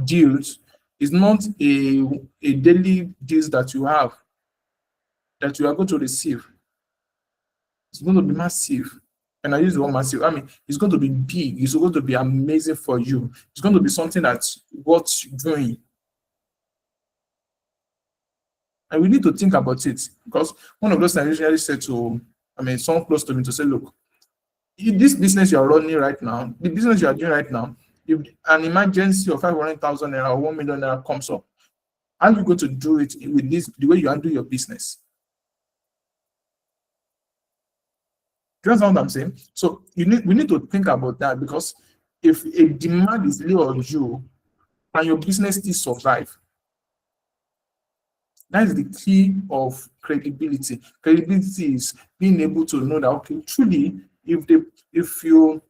deals is not a daily deals that you have, that you are going to receive. It's going to be massive. And I use the word massive. I mean, it's going to be big. It's going to be amazing for you. It's going to be something that's worth doing. And we need to think about it, because one of those things I usually say to, someone close to me, to say, look, this business you are running right now, the business you are doing right now, if an emergency of 500,000 naira or 1 million naira comes up, how are you going to do it with this, the way you handle your business? Do you understand what I'm saying? So we need to think about that, because if a demand is laid on you and your business still survive, that is the key of credibility. Credibility is being able to know that, okay, truly, if you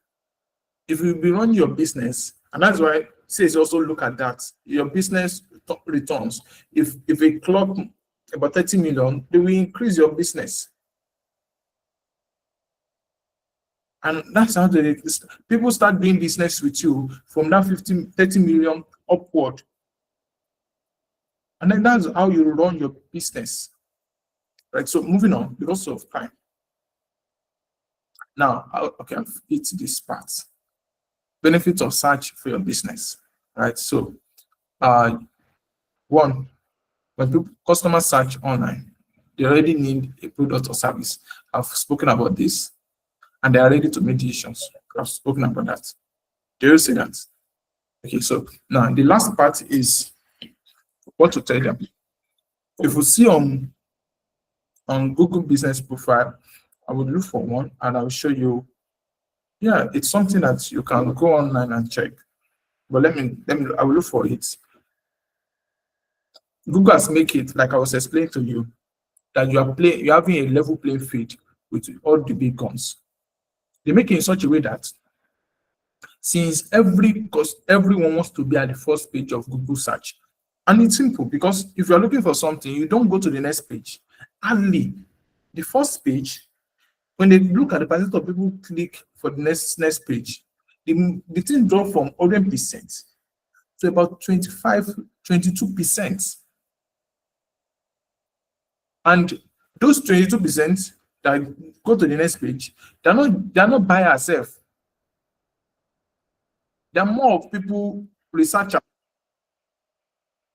be running your business, and that's why says also look at that, your business returns. If a clock about 30 million, they will increase your business. And that's how people start doing business with you from that 30 million upward. And then that's how you run your business. Right. So moving on, because of time. Now, okay, I've hit this part. Benefits of search for your business. Right. So one, when customers search online, they already need a product or service. I've spoken about this, and they are ready to make decisions. I've spoken about that. Do you see that? Okay, so now the last part is what to tell them. If you see on Google Business Profile, I will look for one and I'll show you. Yeah, it's something that you can go online and check. But I will look for it. Google has made it, like I was explaining to you, that you're having a level playing field with all the big guns. They make it in such a way that since everyone wants to be at the first page of Google search, and it's simple, because if you're looking for something, you don't go to the next page. Only the first page, when they look at the percentage of people click for the next page, the thing dropped from 100% to about 22%. And those 22% that go to the next page, they're not buyer self. There are more of people, researchers,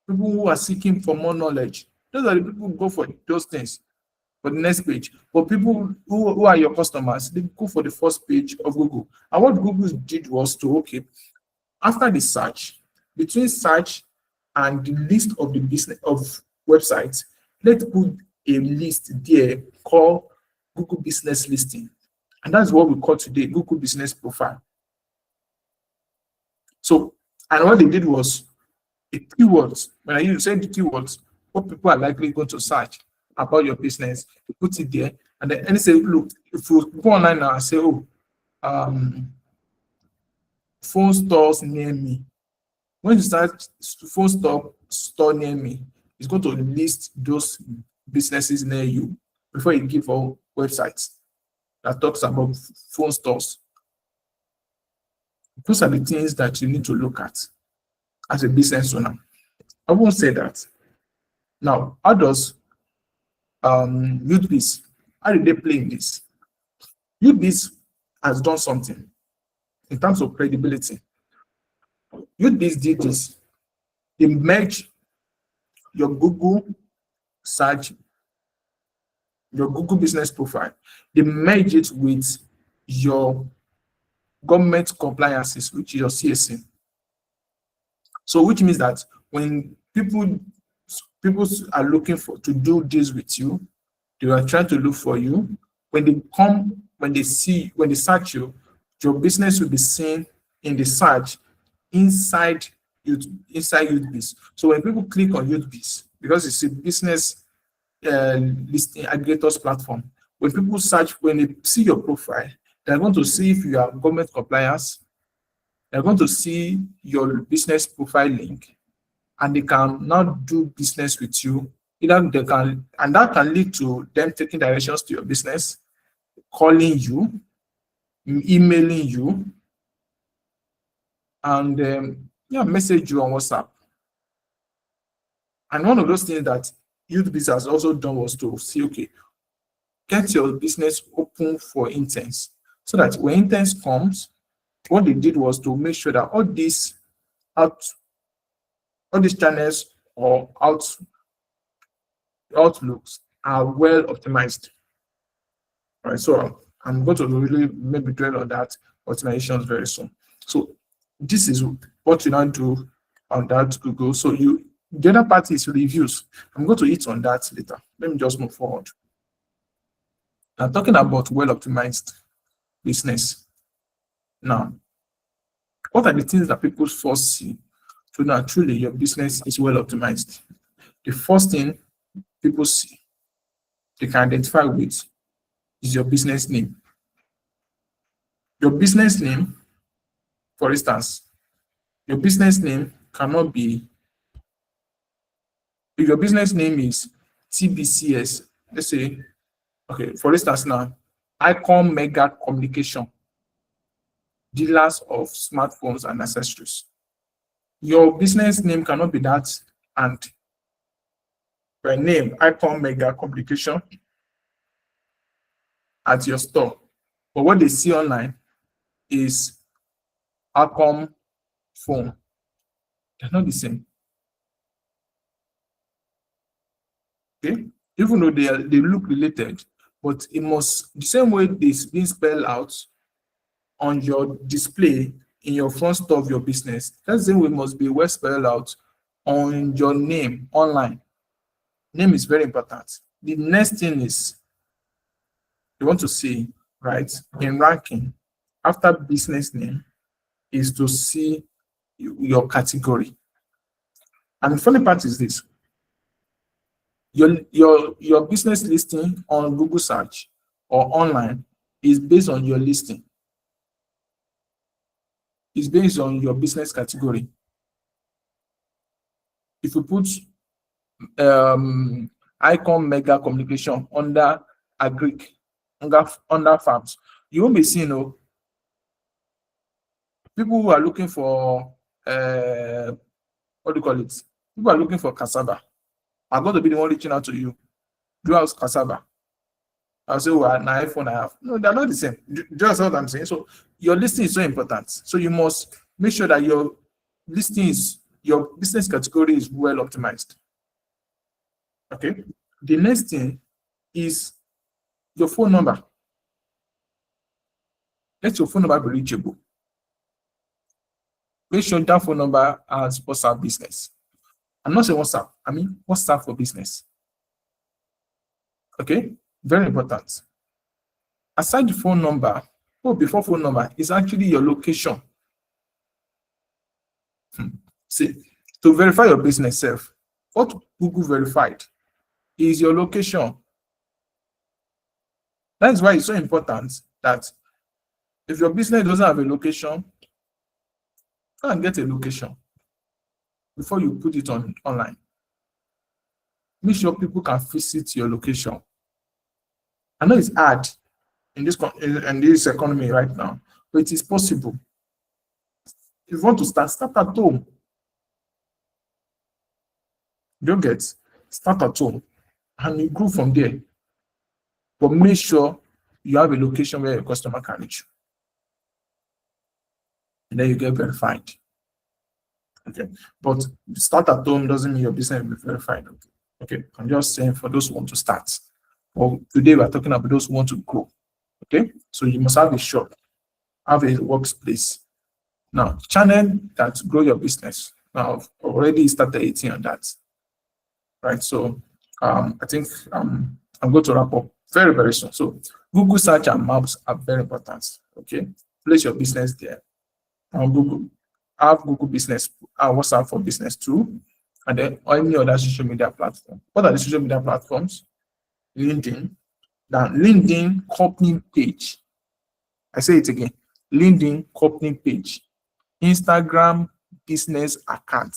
people who are seeking for more knowledge. Those are the people who go for those things for the next page. But people who are your customers, they go for the first page of Google. And what Google did was to, okay, after the search, between search and the list of the business of websites, let's put a list there called Google Business Listing. And that's what we call today Google Business Profile. So, and what they did was the keywords. When I say the keywords, what people are likely going to search about your business, you put it there, and then say, look, if you go online now and say, oh, phone stores near me. When you start phone store near me, it's going to list those businesses near you before you give all websites that talks about phone stores. Those are the things that you need to look at as a business owner. I won't say that. Now, how does YouthBiz. How did they play in this? YouthBiz has done something in terms of credibility. YouthBiz did this. They merged your Google search, your Google business profile. They merge it with your government compliances, which is your CSC. So which means that when people are looking for to do this with you, they are trying to look for you. When they come, when they search you, your business will be seen in the search inside YouthBiz. So when people click on YouthBiz, because it's a business listing aggregators platform, when people search, when they see your profile, they're going to see if you are government compliance. They're going to see your business profile link, and they can now do business with you. Either they can, and that can lead to them taking directions to your business, calling you, emailing you, and message you on WhatsApp. And one of those things that YouthBiz has also done was to say, okay, get your business open for intents, so that when intents comes, what they did was to make sure that all these channels or outlooks are well optimized. All right, so I'm going to really maybe dwell on that optimizations very soon. So this is what you now do on that Google. So the other part is reviews. I'm going to hit on that later. Let me just move forward. I'm talking about well optimized business. Now, what are the things that people first see to know truly your business is well optimized? The first thing people see, they can identify with, is your business name. Your business name, for instance, your business name cannot be, if your business name is TBCS, let's say, okay, for instance now, Icon Mega Communication, dealers of smartphones and accessories. Your business name cannot be that, and your name, Icon Mega Communication, at your store. But what they see online is Icon phone. They're not the same. Okay? Even though they look related, but it must, the same way this being spelled out on your display in your front store of your business, that same way must be well spelled out on your name online. Name is very important. The next thing is you want to see, right, in ranking after business name is to see your category. And the funny part is this: your business listing on Google search or online is based on your listing. It's based on your business category. If you put Icon Mega Communication under agric, under farms, you won't be seeing people who are looking for what do you call it? People are looking for cassava. I'm going to be the one reaching out to you. Do you have cassava? I'll say, well, an iPhone I have. No, they're not the same. Just what I'm saying. So your listing is so important. So you must make sure that your listing is, your business category is well optimized. Okay. The next thing is your phone number. Let your phone number be reachable. Make sure that phone number has WhatsApp business. I'm not saying WhatsApp, I mean WhatsApp for business. Okay, very important. Aside the phone number, before phone number is actually your location. See, to verify your business self, what Google verified is your location. That's why it's so important that if your business doesn't have a location, go and get a location before you put it online. Make sure people can visit your location. I know it's hard in this economy right now, but it is possible. If you want to start at home. Don't get, start at home. and you grow from there. But make sure you have a location where your customer can reach you, and then you get verified. Okay, but start at home doesn't mean your business will be verified. Okay, okay. I'm just saying for those who want to start. Well, today we're talking about those who want to grow. Okay, so you must have a shop, have a workplace. Now, channel that grow your business. Now, I've already started eating on that, right? So, I think I'm going to wrap up very, very soon. So, Google search and maps are very important. Okay, place your business there on Google. Have Google Business, WhatsApp for Business too, and then any other social media platform. What are the social media platforms? LinkedIn. Now, LinkedIn company page. I say it again. LinkedIn company page. Instagram business account.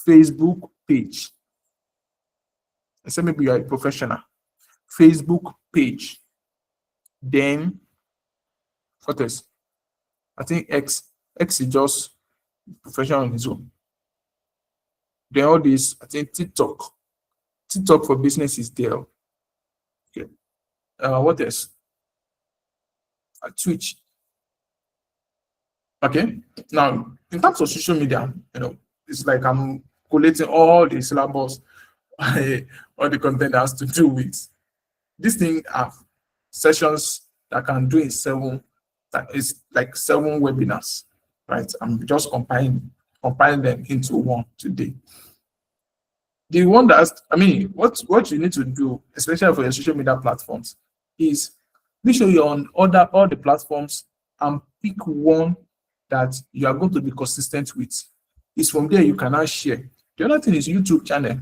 Facebook page. I say maybe you are a professional. Facebook page. Then what else? I think X. X is just professional on its own. Then all this, I think TikTok. TikTok for business is there. Okay. What else? Twitch. Okay. Now, in terms of social media, it's like I'm collating all the syllables, all the content that has to do with this thing. Have sessions that can do in seven. That is like 7 webinars, right? I'm just compiling them into one today. The one that's, what you need to do, especially for your social media platforms, is make sure you're on all the platforms and pick one that you are going to be consistent with. It's from there you can now share. The other thing is YouTube channel.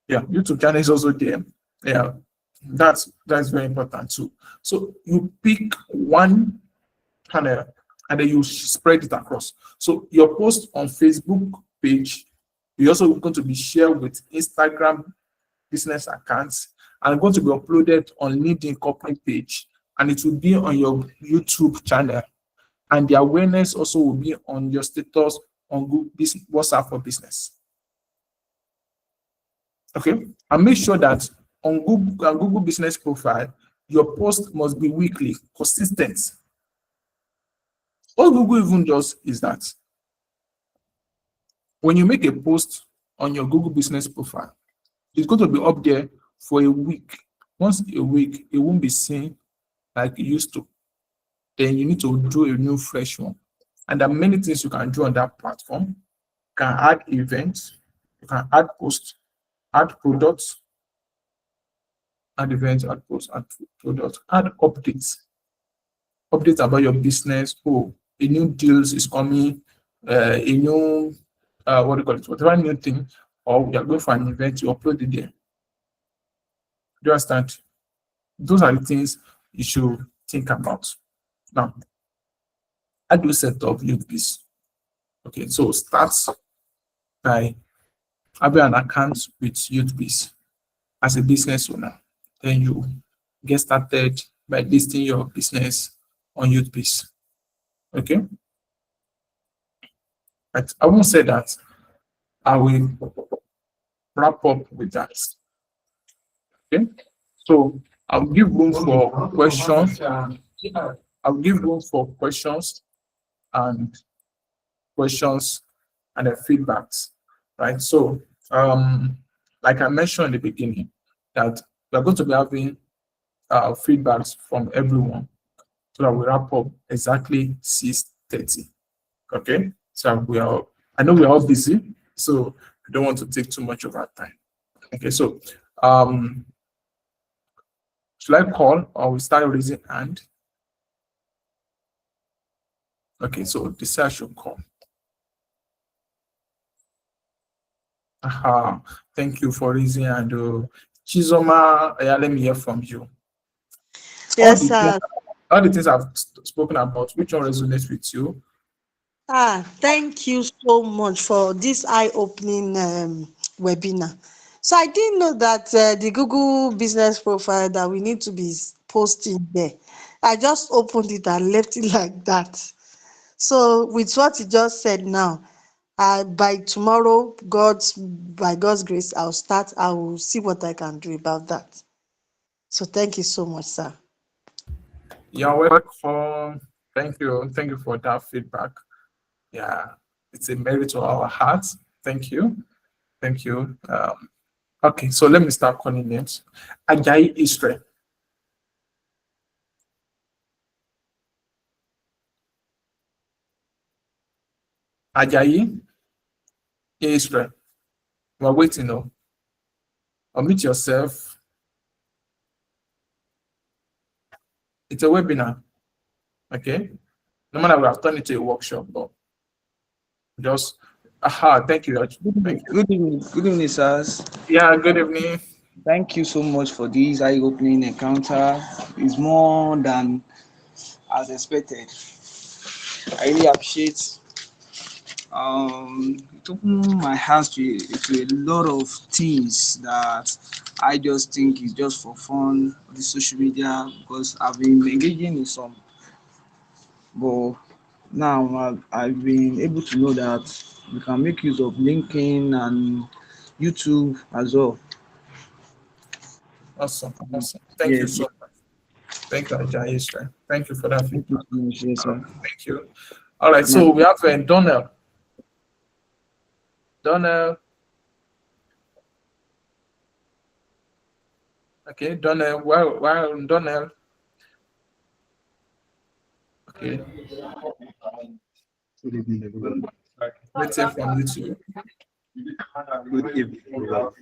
Yeah, YouTube channel is also there. Yeah, that's very important too. So you pick one channel and then you spread it across. So your post on Facebook page, you're also going to be shared with Instagram business accounts and going to be uploaded on LinkedIn company page, and it will be on your YouTube channel. And the awareness also will be on your status on Google WhatsApp for Business. Okay, and make sure that on Google Business Profile, your post must be weekly, consistent. What Google even does is that when you make a post on your Google Business Profile, it's going to be up there for a week. Once a week, it won't be seen like it used to. Then you need to do a new fresh one. And there are many things you can do on that platform. You can add events, you can add posts, add products, add events, add posts, add products, add updates. Updates about your business. Oh, a new deals is coming, a new what do you call it? Whatever new thing, or we are going for an event, you upload it there. Do you understand? Those are the things you should think about. Now, how do you set up YouthBiz? Okay, so start by having an account with YouthBiz as a business owner. Then you get started by listing your business on YouthBiz. Okay, but I won't say that. I will wrap up with that. Okay, so I'll give room for questions. I'll give room for questions and the feedbacks, right? So, like I mentioned in the beginning, that we're going to be having feedbacks from everyone so that we wrap up exactly 6:30. Okay, so I know we're all busy, so I don't want to take too much of our time. Okay, so should I call or we start raising hand? Okay, so this I should call. Thank you for raising hand. Chizoma, let me hear from you. Yes, sir. All the things I've spoken about, which one resonates with you? Thank you so much for this eye-opening webinar. So I didn't know that the Google business profile that we need to be posting there. I just opened it and left it like that. So with what you just said now, By tomorrow, by God's grace, I'll start. I will see what I can do about that. So thank you so much, sir. You're welcome. Thank you. Thank you for that feedback. Yeah, it's a merit to our hearts. Thank you. Thank you. Okay, so let me start calling names. Ajayi Israel. Ajayi Israel. We're waiting now. Unmute yourself. It's a webinar. Okay. No matter we have turned it to a workshop, but just thank you. Thank you. Good evening, sirs. Yeah, good evening. Thank you so much for this eye-opening encounter. It's more than as expected. I really appreciate. It opened my heart to a lot of things that I just think is just for fun on the social media because I've been engaging in some, but now I've been able to know that we can make use of LinkedIn and YouTube as well. Awesome. Awesome. Thank you Yes, so much. Thank you, Ajayi Israel. Thank you for that thank you feedback. so much, yes, sir. Thank you. All right, so we have Donnell. Donnell. Okay, Donnell. Well, Donnell. Okay. Good evening, everyone. Let's hear from you too. Good evening, everyone.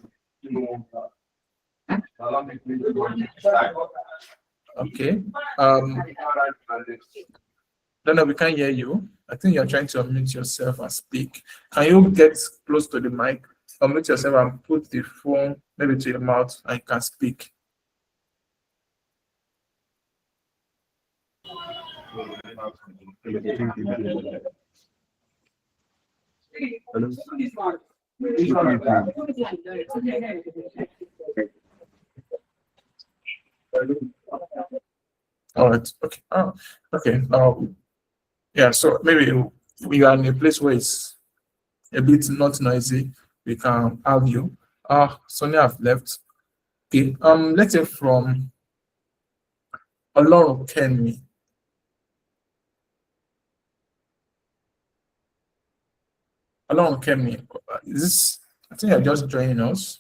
Okay. Donnell, we can't hear you. I think you're trying to unmute yourself and speak. Can you get close to the mic? Unmute yourself and put the phone maybe to your mouth and you can speak. Hello. Good evening. All right. Okay. Okay. Yeah. So maybe we are in a place where it's a bit not noisy. We can have you. Sonia have left. Okay. Let's say from Olorun Kenmi. Olorun Kenmi. Is this? I think you're just joining us.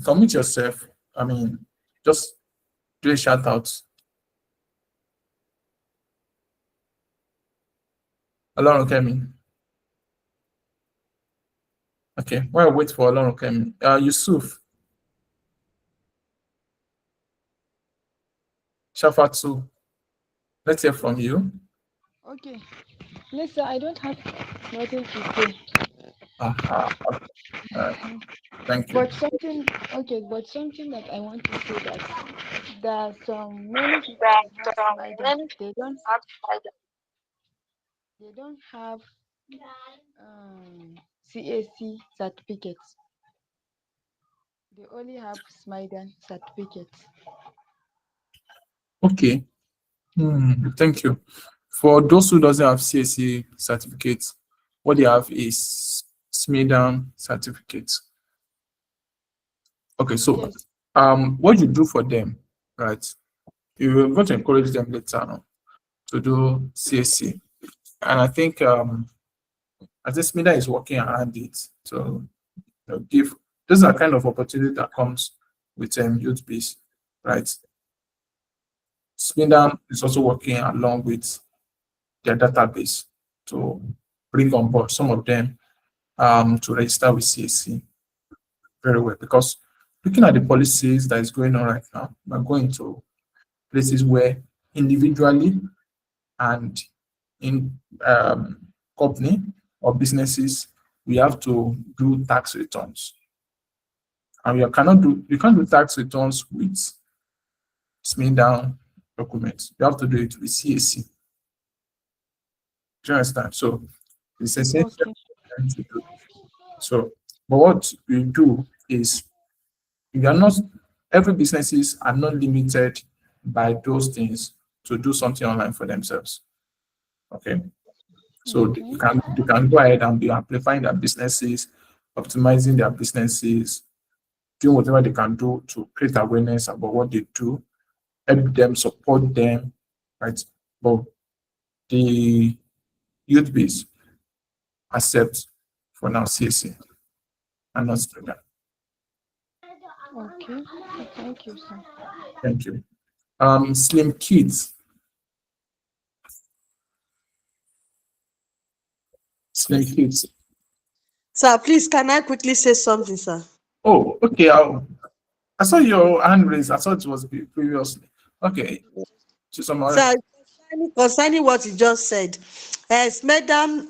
Commit yourself. I mean, just do a shout out. Olorun Kenmi. Okay. While we wait for Olorun Kenmi, Yusuf. Shafatu. Let's hear from you. Okay. Listen, I don't have nothing to say. Thank you. But something but something that I want to say that there are some many people that have Spider. They don't have CAC certificates. They only have Smidan certificates. Okay. Thank you. For those who doesn't have CSC certificates, what they have is SMIDAN certificates. Okay, so Yes. what you do for them, right? You want to encourage them later on to do CSC. And I think as this SMIDAN is working around it, so give this is a kind of opportunity that comes with youth base, right? SMIDAN is also working along with their database to bring on board some of them to register with CSC very well. Because looking at the policies that is going on right now, we're going to places where individually and in company or businesses, we have to do tax returns. And you can't do tax returns with SMIDAN documents. You have to do it with CSC. Do you understand? So it's essential to do. So, but what we do is we are not every businesses are not limited by those things to do something online for themselves. Okay. So they can go ahead and be amplifying their businesses, optimizing their businesses, doing whatever they can do to create awareness about what they do, help them, support them, right? But the youth base accept for now CSC and not student. Okay. Thank you, sir. Thank you. Slim Kids. Slim Kids. Sir, please, can I quickly say something, sir? Oh, okay. I saw your hand raised. I thought it was previously. Okay. To summarize. Sir, concerning what you just said, as Madam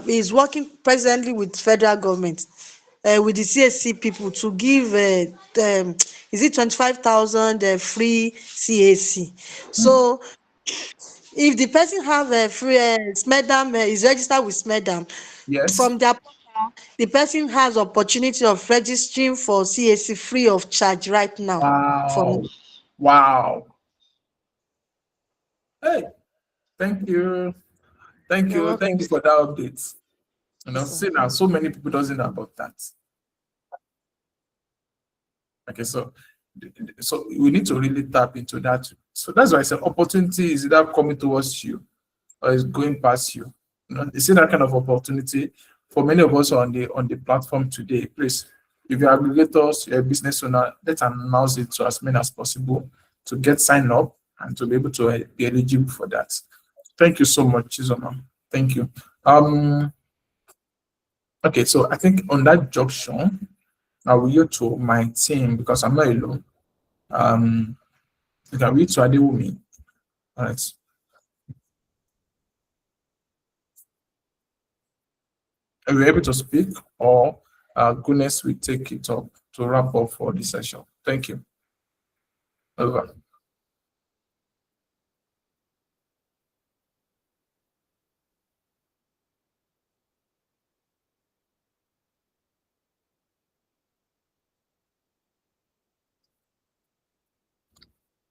is working presently with federal government, with the CSC people to give, is it 25,000 free CAC? So if the person have a free SMEDAM, is registered with SMEDAM, Yes. from their portal, the person has opportunity of registering for CAC free of charge right now. From Wow. Wow. Hey, thank you. Thank You're you. welcome, Thank you for that update. sir. See now, so many people doesn't know about that. Okay, so we need to really tap into that. So that's why I said opportunity is either coming towards you or is going past you. You see that kind of opportunity for many of us on the platform today. Please, if you're aggregators, you're a business owner, let's announce it to as many as possible to get signed up and to be able to be eligible for that. Thank you so much, Chizoma. Thank you. Okay, so I think on that junction, I will yield to my team because I'm not alone. You can read to Adewumi. All right. Are we able to speak or Goodness will take it up to wrap up for this session? Thank you. Over.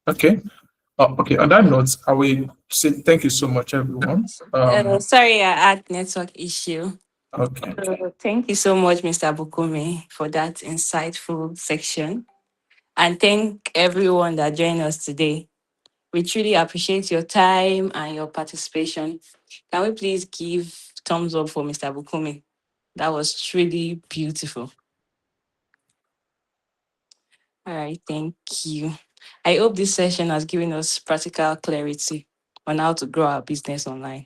Okay. Okay. On that note, I will say thank you so much, everyone. Sorry, I had network issue. Okay. So thank you so much, Mr. Bukumi, for that insightful section. And thank everyone that joined us today. We truly appreciate your time and your participation. Can we please give thumbs up for Mr. Bukumi? That was truly beautiful. All right, thank you. I hope this session has given us practical clarity on how to grow our business online.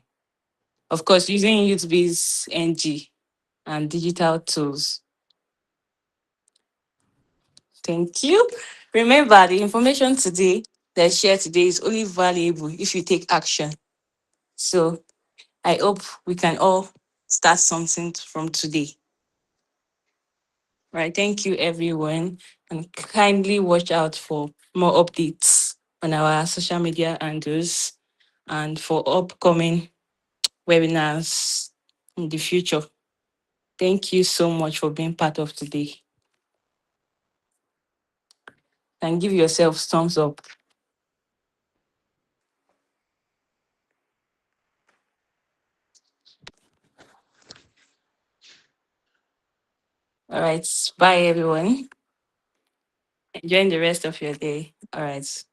Of course, using YouthBizNG and digital tools. Thank you. Remember, the information today that shared today is only valuable if you take action. So I hope we can all start something from today. Right. Thank you, everyone. And kindly watch out for more updates on our social media handles and for upcoming webinars in the future. Thank you so much for being part of today. And give yourself thumbs up. All right. Bye, everyone. Enjoy the rest of your day. All right.